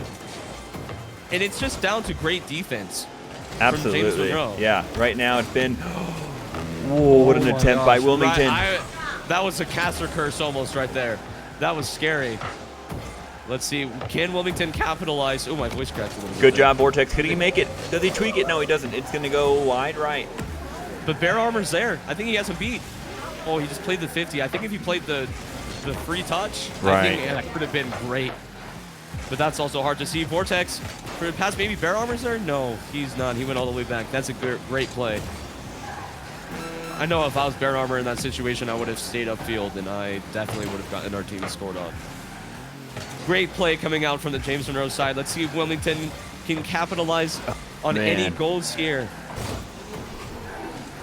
S1: And it's just down to great defense from James Monroe.
S2: Yeah, right now it's been... Whoa, what an attempt by Wilmington.
S1: That was a caster curse almost right there. That was scary. Let's see, can Wilmington capitalize? Oh, my voice cracked a little bit.
S2: Good job, Vortex. Could he make it? Does he tweak it? No, he doesn't. It's going to go wide right.
S1: But Bear Armor's there. I think he has him beat. Oh, he just played the 50. I think if he played the free touch, I think that could have been great. But that's also hard to see. Vortex, for the pass, maybe Bear Armor's there? No, he's not. He went all the way back. That's a great play. I know if I was Bear Armor in that situation, I would have stayed upfield, and I definitely would have gotten our team scored on. Great play coming out from the James Monroe side. Let's see if Wilmington can capitalize on any goals here.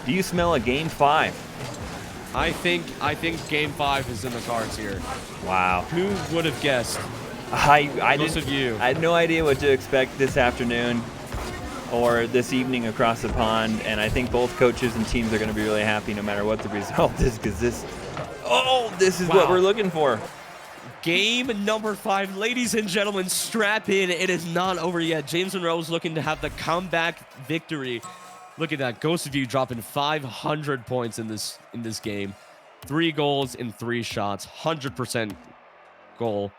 S2: Do you smell a game 5?
S1: I think game 5 is in the cards here.
S2: Wow.
S1: Who would have guessed?
S2: I had no idea what to expect this afternoon or this evening across the pond, and I think both coaches and teams are going to be really happy no matter what the result is, because this is what we're looking for.
S1: Game number 5. Ladies and gentlemen, strap in. It is not over yet. James Monroe is looking to have the comeback victory. Look at that. Ghost of You dropping 500 points in this game. 3 goals in 3 shots. 100% goal.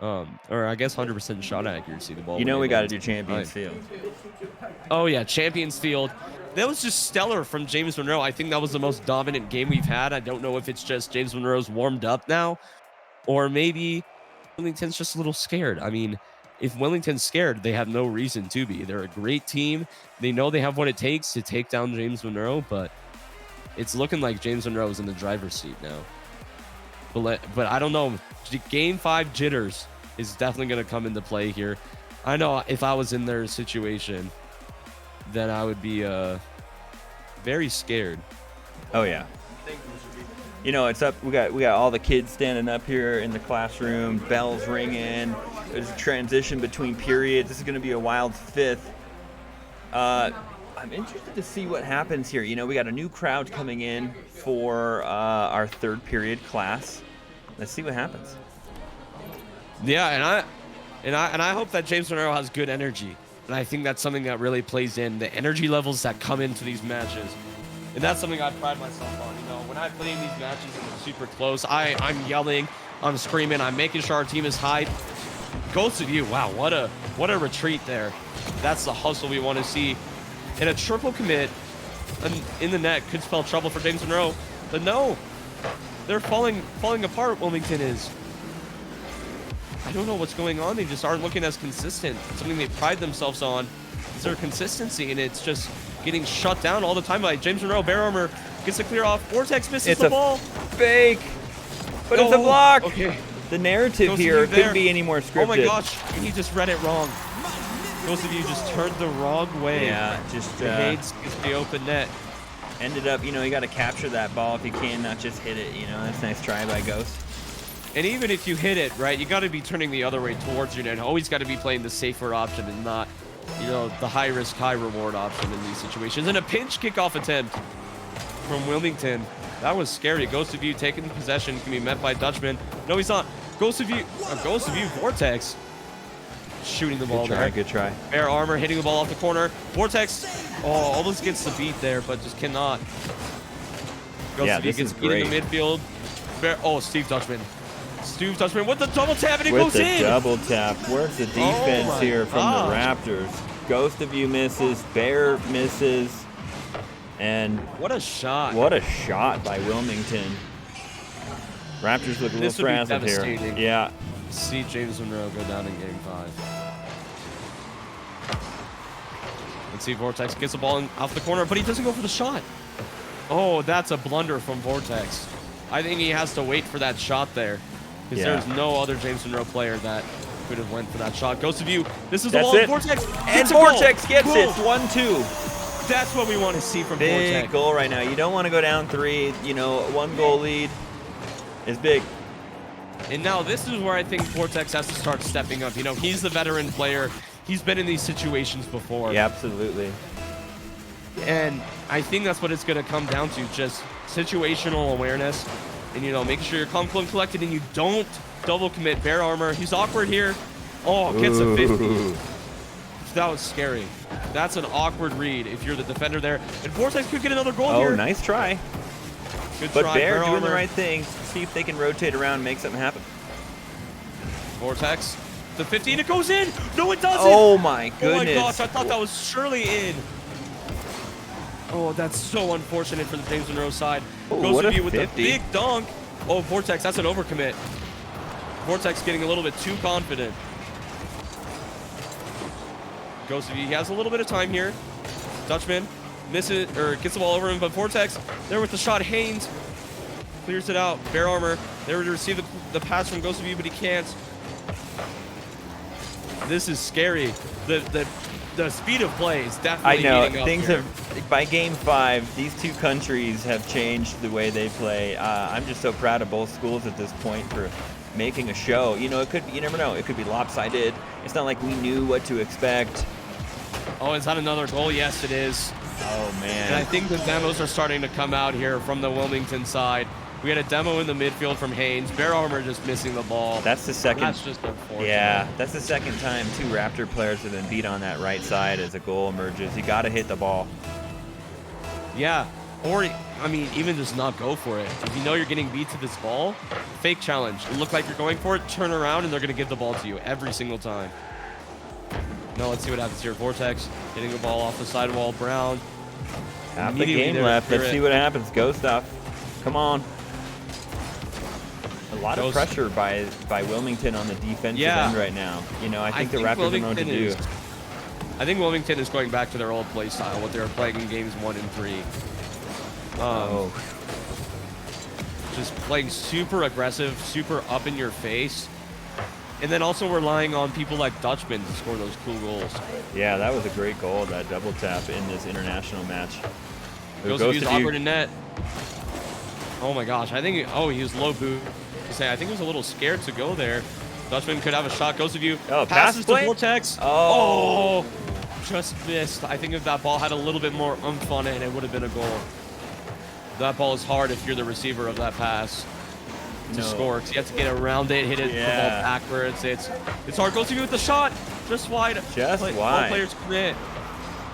S1: Or I guess 100% shot accuracy. The ball.
S2: You know we got to do Champions Field.
S1: Oh, yeah. Champions Field. That was just stellar from James Monroe. I think that was the most dominant game we've had. I don't know if it's just James Monroe's warmed up now, or maybe Wilmington's just a little scared. I mean, if Wilmington's scared, they have no reason to be. They're a great team. They know they have what it takes to take down James Monroe, but it's looking like James Monroe's in the driver's seat now. But I don't know. Game 5 jitters is definitely going to come into play here. I know if I was in their situation, then I would be very scared.
S2: Oh, yeah. You know, it's up. We got all the kids standing up here in the classroom. Bells ringing. There's a transition between periods. This is going to be a wild 5th. I'm interested to see what happens here. You know, we got a new crowd coming in for our 3rd period class. Let's see what happens.
S1: Yeah, and I hope that James Monroe has good energy. And I think that's something that really plays in the energy levels that come into these matches. And that's something I pride myself on. You know, when I play in these matches and it's super close, I'm yelling, I'm screaming, I'm making sure our team is hyped. Ghost of You, wow, what a retreat there. That's the hustle we want to see. And a triple commit in the net could spell trouble for James Monroe. But no, they're falling apart, Wilmington is. I don't know what's going on. They just aren't looking as consistent. Something they pride themselves on is their consistency, and it's just getting shut down all the time by James Monroe. Bear Armor gets to clear off. Vortex misses the ball.
S2: Fake, but it's a block.
S1: Okay.
S2: The narrative here couldn't be any more scripted.
S1: Oh my gosh, he just read it wrong. Ghost of You just turned the wrong way.
S2: Yeah, just
S1: gets the open net.
S2: Ended up, you know, you got to capture that ball if you can, not just hit it. You know, that's a nice try by Ghost.
S1: And even if you hit it, right, you got to be turning the other way towards your net. Always got to be playing the safer option and not, you know, the high risk, high reward option in these situations. And a pinch kickoff attempt from Wilmington. That was scary. Ghost of You taking possession can be met by Dutchman. No, he's not. Ghost of You, Vortex shooting the ball there.
S2: Good try.
S1: Bear Armor hitting the ball off the corner. Vortex, almost gets the beat there, but just cannot. Ghost of You gets beat in the midfield. Steve Dutchman. Steve Dutchman with the double tap, and it goes in.
S2: With the double tap. Where's the defense here from the Raptors? Ghost of You misses. Bear misses. And
S1: what a shot.
S2: What a shot by Wilmington. Raptors look a little frazzled here. Yeah.
S1: See James Monroe go down in game 5. Let's see, Vortex gets the ball off the corner, but he doesn't go for the shot. Oh, that's a blunder from Vortex. I think he has to wait for that shot there, because there's no other James Monroe player that could have went for that shot. Ghost of You, this is the ball. Vortex,
S2: and Vortex gets it. 1-2.
S1: That's what we want to see from
S2: Vortex.
S1: Vortex.
S2: Big goal right now. You don't want to go down 3. You know, 1 goal lead is big.
S1: And now this is where I think Vortex has to start stepping up. You know, he's the veteran player. He's been in these situations before.
S2: Yeah, absolutely.
S1: And I think that's what it's going to come down to, just situational awareness. And, you know, making sure you're calm, cool, and collected, and you don't double commit. Bear Armor, he's awkward here. Oh, gets a 50. That was scary. That's an awkward read if you're the defender there. And Vortex could get another goal here.
S2: Oh, nice try.
S1: Good
S2: but
S1: try.
S2: Bear doing the right thing. See if they can rotate around and make something happen.
S1: Vortex, the 15, it goes in. No, it doesn't.
S2: Oh my goodness.
S1: Oh my gosh, I thought that was surely in. Oh, that's so unfortunate for the James Monroe side. Goes of You with a big dunk. Oh, Vortex, that's an overcommit. Vortex getting a little bit too confident. Ghost of You, he has a little bit of time here. Dutchman misses, or gets the ball over him, but Vortex there with the shot. Haynes clears it out. Bear Armor there to receive the pass from Ghost of You, but he can't. This is scary. The speed of play is definitely heating up
S2: things
S1: here.
S2: By game 5, these two countries have changed the way they play. I'm just so proud of both schools at this point for making a show. You know, it could, you never know, it could be lopsided. It's not like we knew what to expect.
S1: Oh, is that another goal? Yes, it is.
S2: Oh man.
S1: And I think the demos are starting to come out here from the Wilmington side. We had a demo in the midfield from Haynes. Bear Armor just missing the ball.
S2: That's the second.
S1: That's just unfortunate.
S2: Yeah, that's the second time 2 Raptor players have been beat on that right side as a goal emerges. You got to hit the ball.
S1: Yeah, or I mean, even just not go for it. If you know you're getting beat to this ball, fake challenge. You look like you're going for it, turn around, and they're going to give the ball to you every single time. No, let's see what happens here. Vortex hitting the ball off the sidewall. Brown.
S2: Half the game left. Let's see what happens. Go stuff. Come on. A lot of pressure by Wilmington on the defensive end right now. You know, I think the Raptors don't know what to do.
S1: I think Wilmington is going back to their old play style, what they were playing in games 1 and 3. Just playing super aggressive, super up in your face. And then also relying on people like Dutchman to score those cool goals.
S2: Yeah, that was a great goal, that double tap in this international match.
S1: Goes to use awkward in net. Oh my gosh, I think, he was low boot. I think he was a little scared to go there. Dutchman could have a shot. Ghost of You passes to Vortex. Oh, just missed. I think if that ball had a little bit more oomph on it, it would have been a goal. That ball is hard if you're the receiver of that pass to score, because you have to get around it, hit it, the ball backwards. It's hard. Ghost of You with the shot, just wide.
S2: Just wide.
S1: All players commit.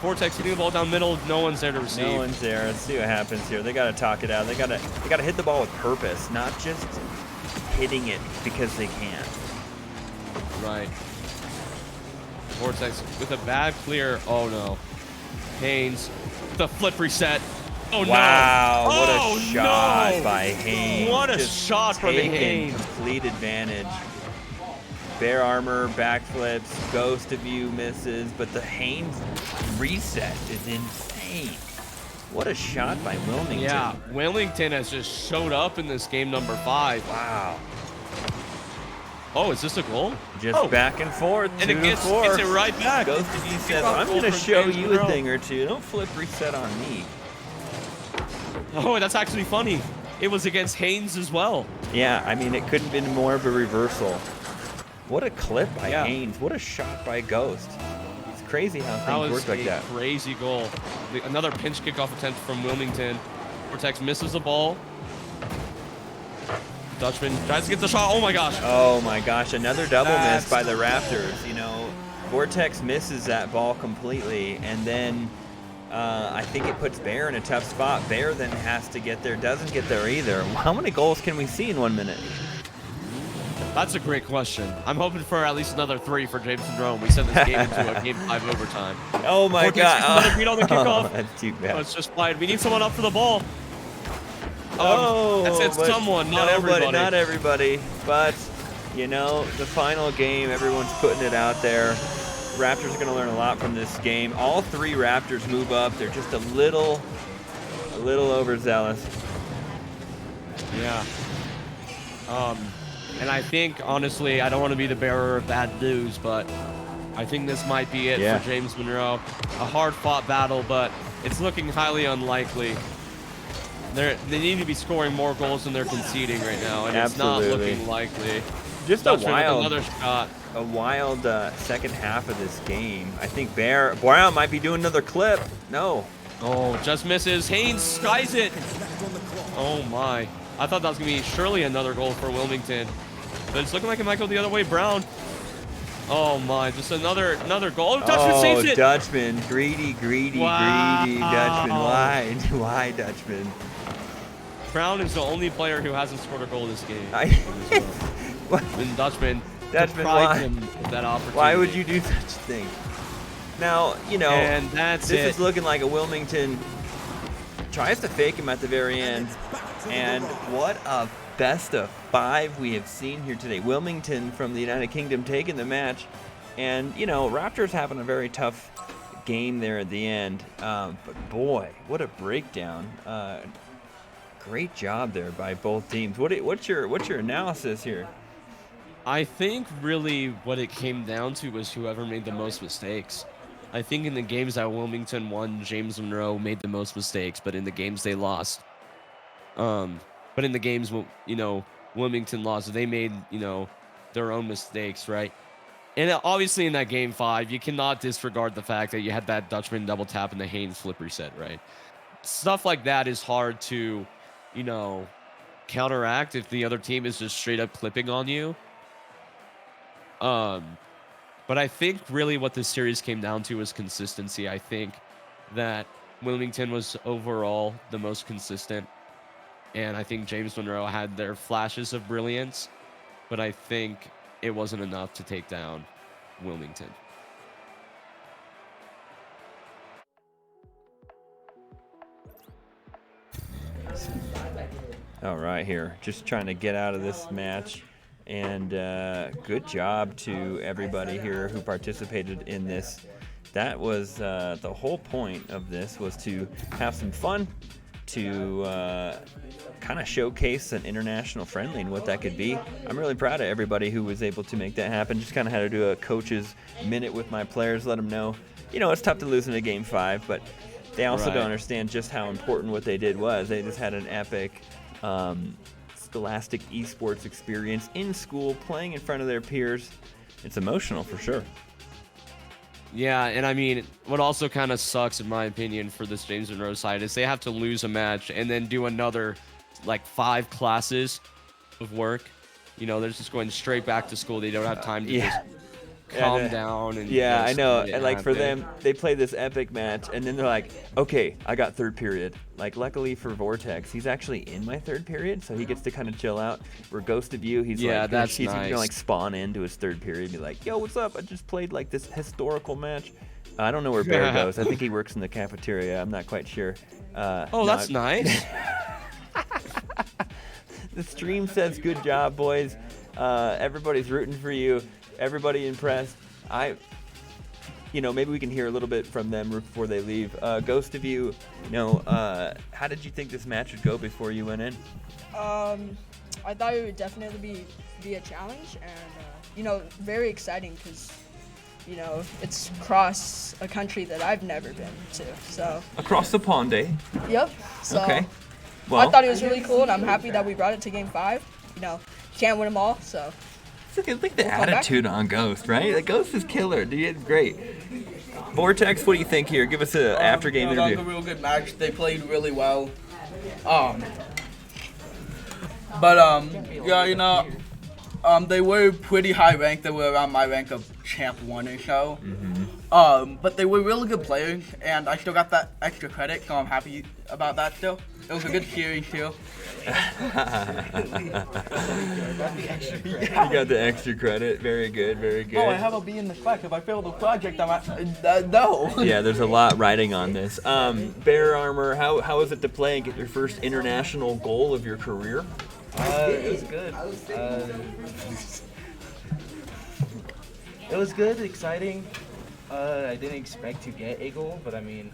S1: Vortex hitting the ball down middle. No one's there to receive.
S2: No one's there. Let's see what happens here. They got to talk it out. They got to hit the ball with purpose, not just hitting it because they can.
S1: Right. Vortex with a bad clear. Oh no. Haynes, the flip reset. Oh no.
S2: Wow, what a shot by Haynes.
S1: What a shot from Haynes.
S2: Complete advantage. Bear Armor, backflips, Ghost of You misses, but the Haynes reset is insane. What a shot by Wilmington.
S1: Yeah, Wilmington has just showed up in this game number 5.
S2: Wow.
S1: Oh, is this a goal?
S2: Just back and forth,
S1: and it gets it right back.
S2: Ghost of You said, I'm going to show you a thing or two. Don't flip reset on me.
S1: Oh, that's actually funny. it was against Haynes as well.
S2: Yeah, I mean, it couldn't have been more of a reversal. What a clip by
S1: Yeah.
S2: Haynes. What a shot by Ghost. It's crazy how
S1: That
S2: things
S1: was
S2: work like
S1: a
S2: that.
S1: crazy goal. Another pinch kickoff attempt from Wilmington. Vortex misses the ball. Dutchman tries to get the shot. Oh my gosh.
S2: Oh my gosh, another double miss by the Raptors. You know, Vortex misses that ball completely, and then I think it puts Bear in a tough spot. Bear then has to get there, doesn't get there either. How many goals can we see in 1 minute?
S1: That's a great question. I'm hoping for at least another 3 for James Monroe. We sent this game into a game 5 overtime.
S2: Oh my
S1: Vortex gets
S2: God.
S1: another beat on the kickoff.
S2: Oh, that's too bad.
S1: Oh, it's just wide. We need someone up for the ball.
S2: Oh,
S1: it's
S2: but
S1: someone, not
S2: nobody,
S1: everybody.
S2: not everybody. But, you know, the final game, everyone's putting it out there. Raptors are going to learn a lot from this game. All 3 Raptors move up. They're just a little overzealous.
S1: Yeah. And I think, honestly, I don't want to be the bearer of bad news, but I think this might be it for James Monroe. A hard-fought battle, but it's looking highly unlikely. They need to be scoring more goals than they're conceding right now, and
S2: Absolutely.
S1: It's not looking likely.
S2: Just
S1: another shot.
S2: A wild second half of this game. I think Brown might be doing another clip. No.
S1: Oh, just misses. Haynes skies it. Oh my. I thought that was going to be surely another goal for Wilmington. But it's looking like it might go the other way. Brown. Oh my, just another goal. Oh, Dutchman saves it.
S2: Dutchman. Greedy Dutchman. Why Dutchman?
S1: Brown is the only player who hasn't scored a goal this game. And Dutchman deprived him of that opportunity.
S2: Why would you do such a thing? Now, you know,
S1: and this
S2: is looking like a Wilmington tries to fake him at the very end. And what a best of 5 we have seen here today. Wilmington from the United Kingdom taking the match. And, you know, Raptors having a very tough game there at the end. But boy, what a breakdown. Great job there by both teams. What's your analysis here?
S1: I think really what it came down to was whoever made the most mistakes. I think in the games that Wilmington won, James Monroe made the most mistakes, but in the games they lost. But in the games, you know, Wilmington lost, they made, you know, their own mistakes, right? And obviously in that game 5, you cannot disregard the fact that you had that Dutchman double tap and the Haynes flip reset, right? Stuff like that is hard to, you know, counteract if the other team is just straight up clipping on you. But I think really what this series came down to was consistency. I think that Wilmington was overall the most consistent. And I think James Monroe had their flashes of brilliance, but I think it wasn't enough to take down Wilmington.
S2: All right, here, just trying to get out of this match. And good job to everybody here who participated in this. That was the whole point of this, was to have some fun, to kind of showcase an international friendly and what that could be. I'm really proud of everybody who was able to make that happen. Just kind of had to do a coach's minute with my players, let them know, you know, it's tough to lose in a game 5, but they also don't understand just how important what they did was. They just had an epic scholastic esports experience in school, playing in front of their peers. It's emotional for sure.
S1: Yeah, and I mean, what also kind of sucks, in my opinion, for this James Monroe side is they have to lose a match and then do another, like, 5 classes of work. You know, they're just going straight back to school. They don't have time to just calm down. And
S2: I know. And, like, for them, they play this epic match, and then they're like, okay, I got third period. Like, luckily for Vortex, he's actually in my third period, so he gets to kind of chill out. Where Ghost of You, he's like,
S1: that's
S2: he's
S1: nice.
S2: going to, like, spawn into his third period and be like, yo, what's up? I just played, like, this historical match. I don't know where Bear goes. I think he works in the cafeteria. I'm not quite sure.
S1: That's nice.
S2: The stream says good job, boys. Everybody's rooting for you. Everybody impressed. You know, maybe we can hear a little bit from them before they leave. Ghost of You, you know, how did you think this match would go before you went in?
S3: I thought it would definitely be a challenge, and you know, very exciting because, you know, it's across a country that I've never been to. So
S2: across the pond, eh?
S3: Yep. So,
S2: okay. Well,
S3: I thought it was really cool, and I'm happy that we brought it to Game 5. You know, you can't win them all, so.
S2: look at the
S3: come back.
S2: attitude on Ghost, right? The Ghost is killer. Dude, it's great. Vortex, what do you think here? Give us an after-game
S4: That was a
S2: interview.
S4: real good match. They played really well. They were pretty high ranked. They were around my rank of champ 1 or so. But they were really good players, and I still got that extra credit, so I'm happy about that still. It was a good series too.
S2: You got the extra credit. Very good, very good.
S4: Oh, I have a B in the class. If I fail the project, I'm at no.
S2: Yeah, there's a lot riding on this. Bear Armor, how is it to play and get your first international goal of your career?
S5: It was good. It was good, exciting. I didn't expect to get a goal, but I mean,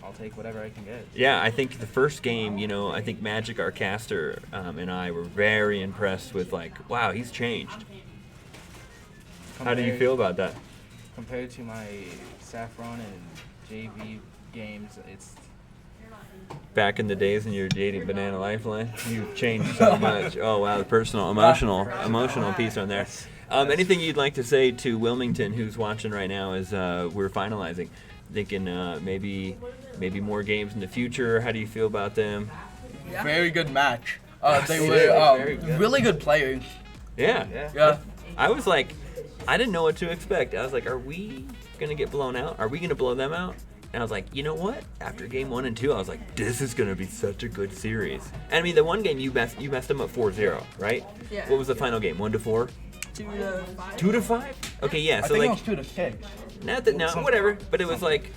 S5: I'll take whatever I can get.
S2: Yeah, I think the first game, I think Magic, our caster, and I were very impressed with, wow, he's changed. How do you feel about that?
S5: Compared to my Saffron and JV games, it's
S2: Back in the days when you were dating Banana Lifeline, you've changed so much. Oh, wow, the personal, emotional piece on there. Anything you'd like to say to Wilmington, who's watching right now as we're finalizing? Thinking maybe more games in the future. How do you feel about them?
S4: Very good match. They were really good players.
S2: Yeah.
S4: Yeah.
S2: I was like, I didn't know what to expect. I was like, are we going to get blown out? Are we going to blow them out? And I was like, you know what? After game 1 and 2, I was like, this is going to be such a good series. And I mean, the one game you messed them up 4-0, right?
S3: Yeah.
S2: What was the final game? 1-4?
S3: 2-5.
S2: 2-5? Okay, yeah.
S4: I
S2: So
S4: think
S2: like,
S4: it was 2-6.
S2: not that, no, whatever. But it was like,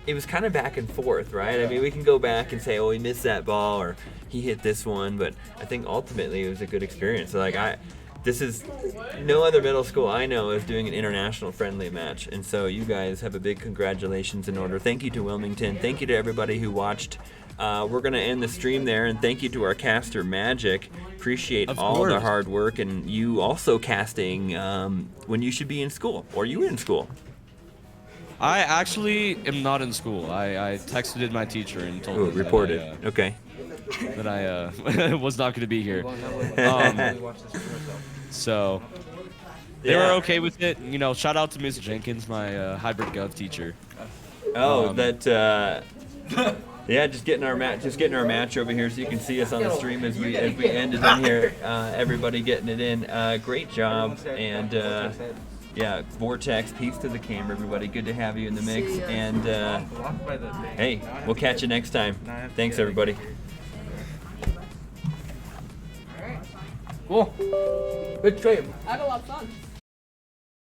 S2: it was kind of back and forth, right? I mean, we can go back and say, oh, he missed that ball or he hit this one, but I think ultimately it was a good experience. So like, this is no other middle school I know is doing an international friendly match, and so you guys have a big congratulations in order. Thank you to Wilmington. Thank you to everybody who watched. We're going to end the stream there, and thank you to our caster Magic. Appreciate
S1: Of
S2: all the
S1: course.
S2: hard work, and you also casting when you should be in school, or you were in school.
S1: I actually am not in school. I texted my teacher and told
S2: Ooh,
S1: him
S2: reported. Okay.
S1: that I was not going to be here. So they were okay with it. Shout out to Miss Jenkins, my hybrid gov teacher.
S2: Oh, yeah, just getting our match over here so you can see us on the stream as we end it in here. Everybody getting it in. Great job, and yeah, Vortex, peace to the camera, everybody. Good to have you in the mix, and hey, we'll catch you next time. Thanks, everybody.
S4: Cool. Good stream.
S3: I had a lot of fun.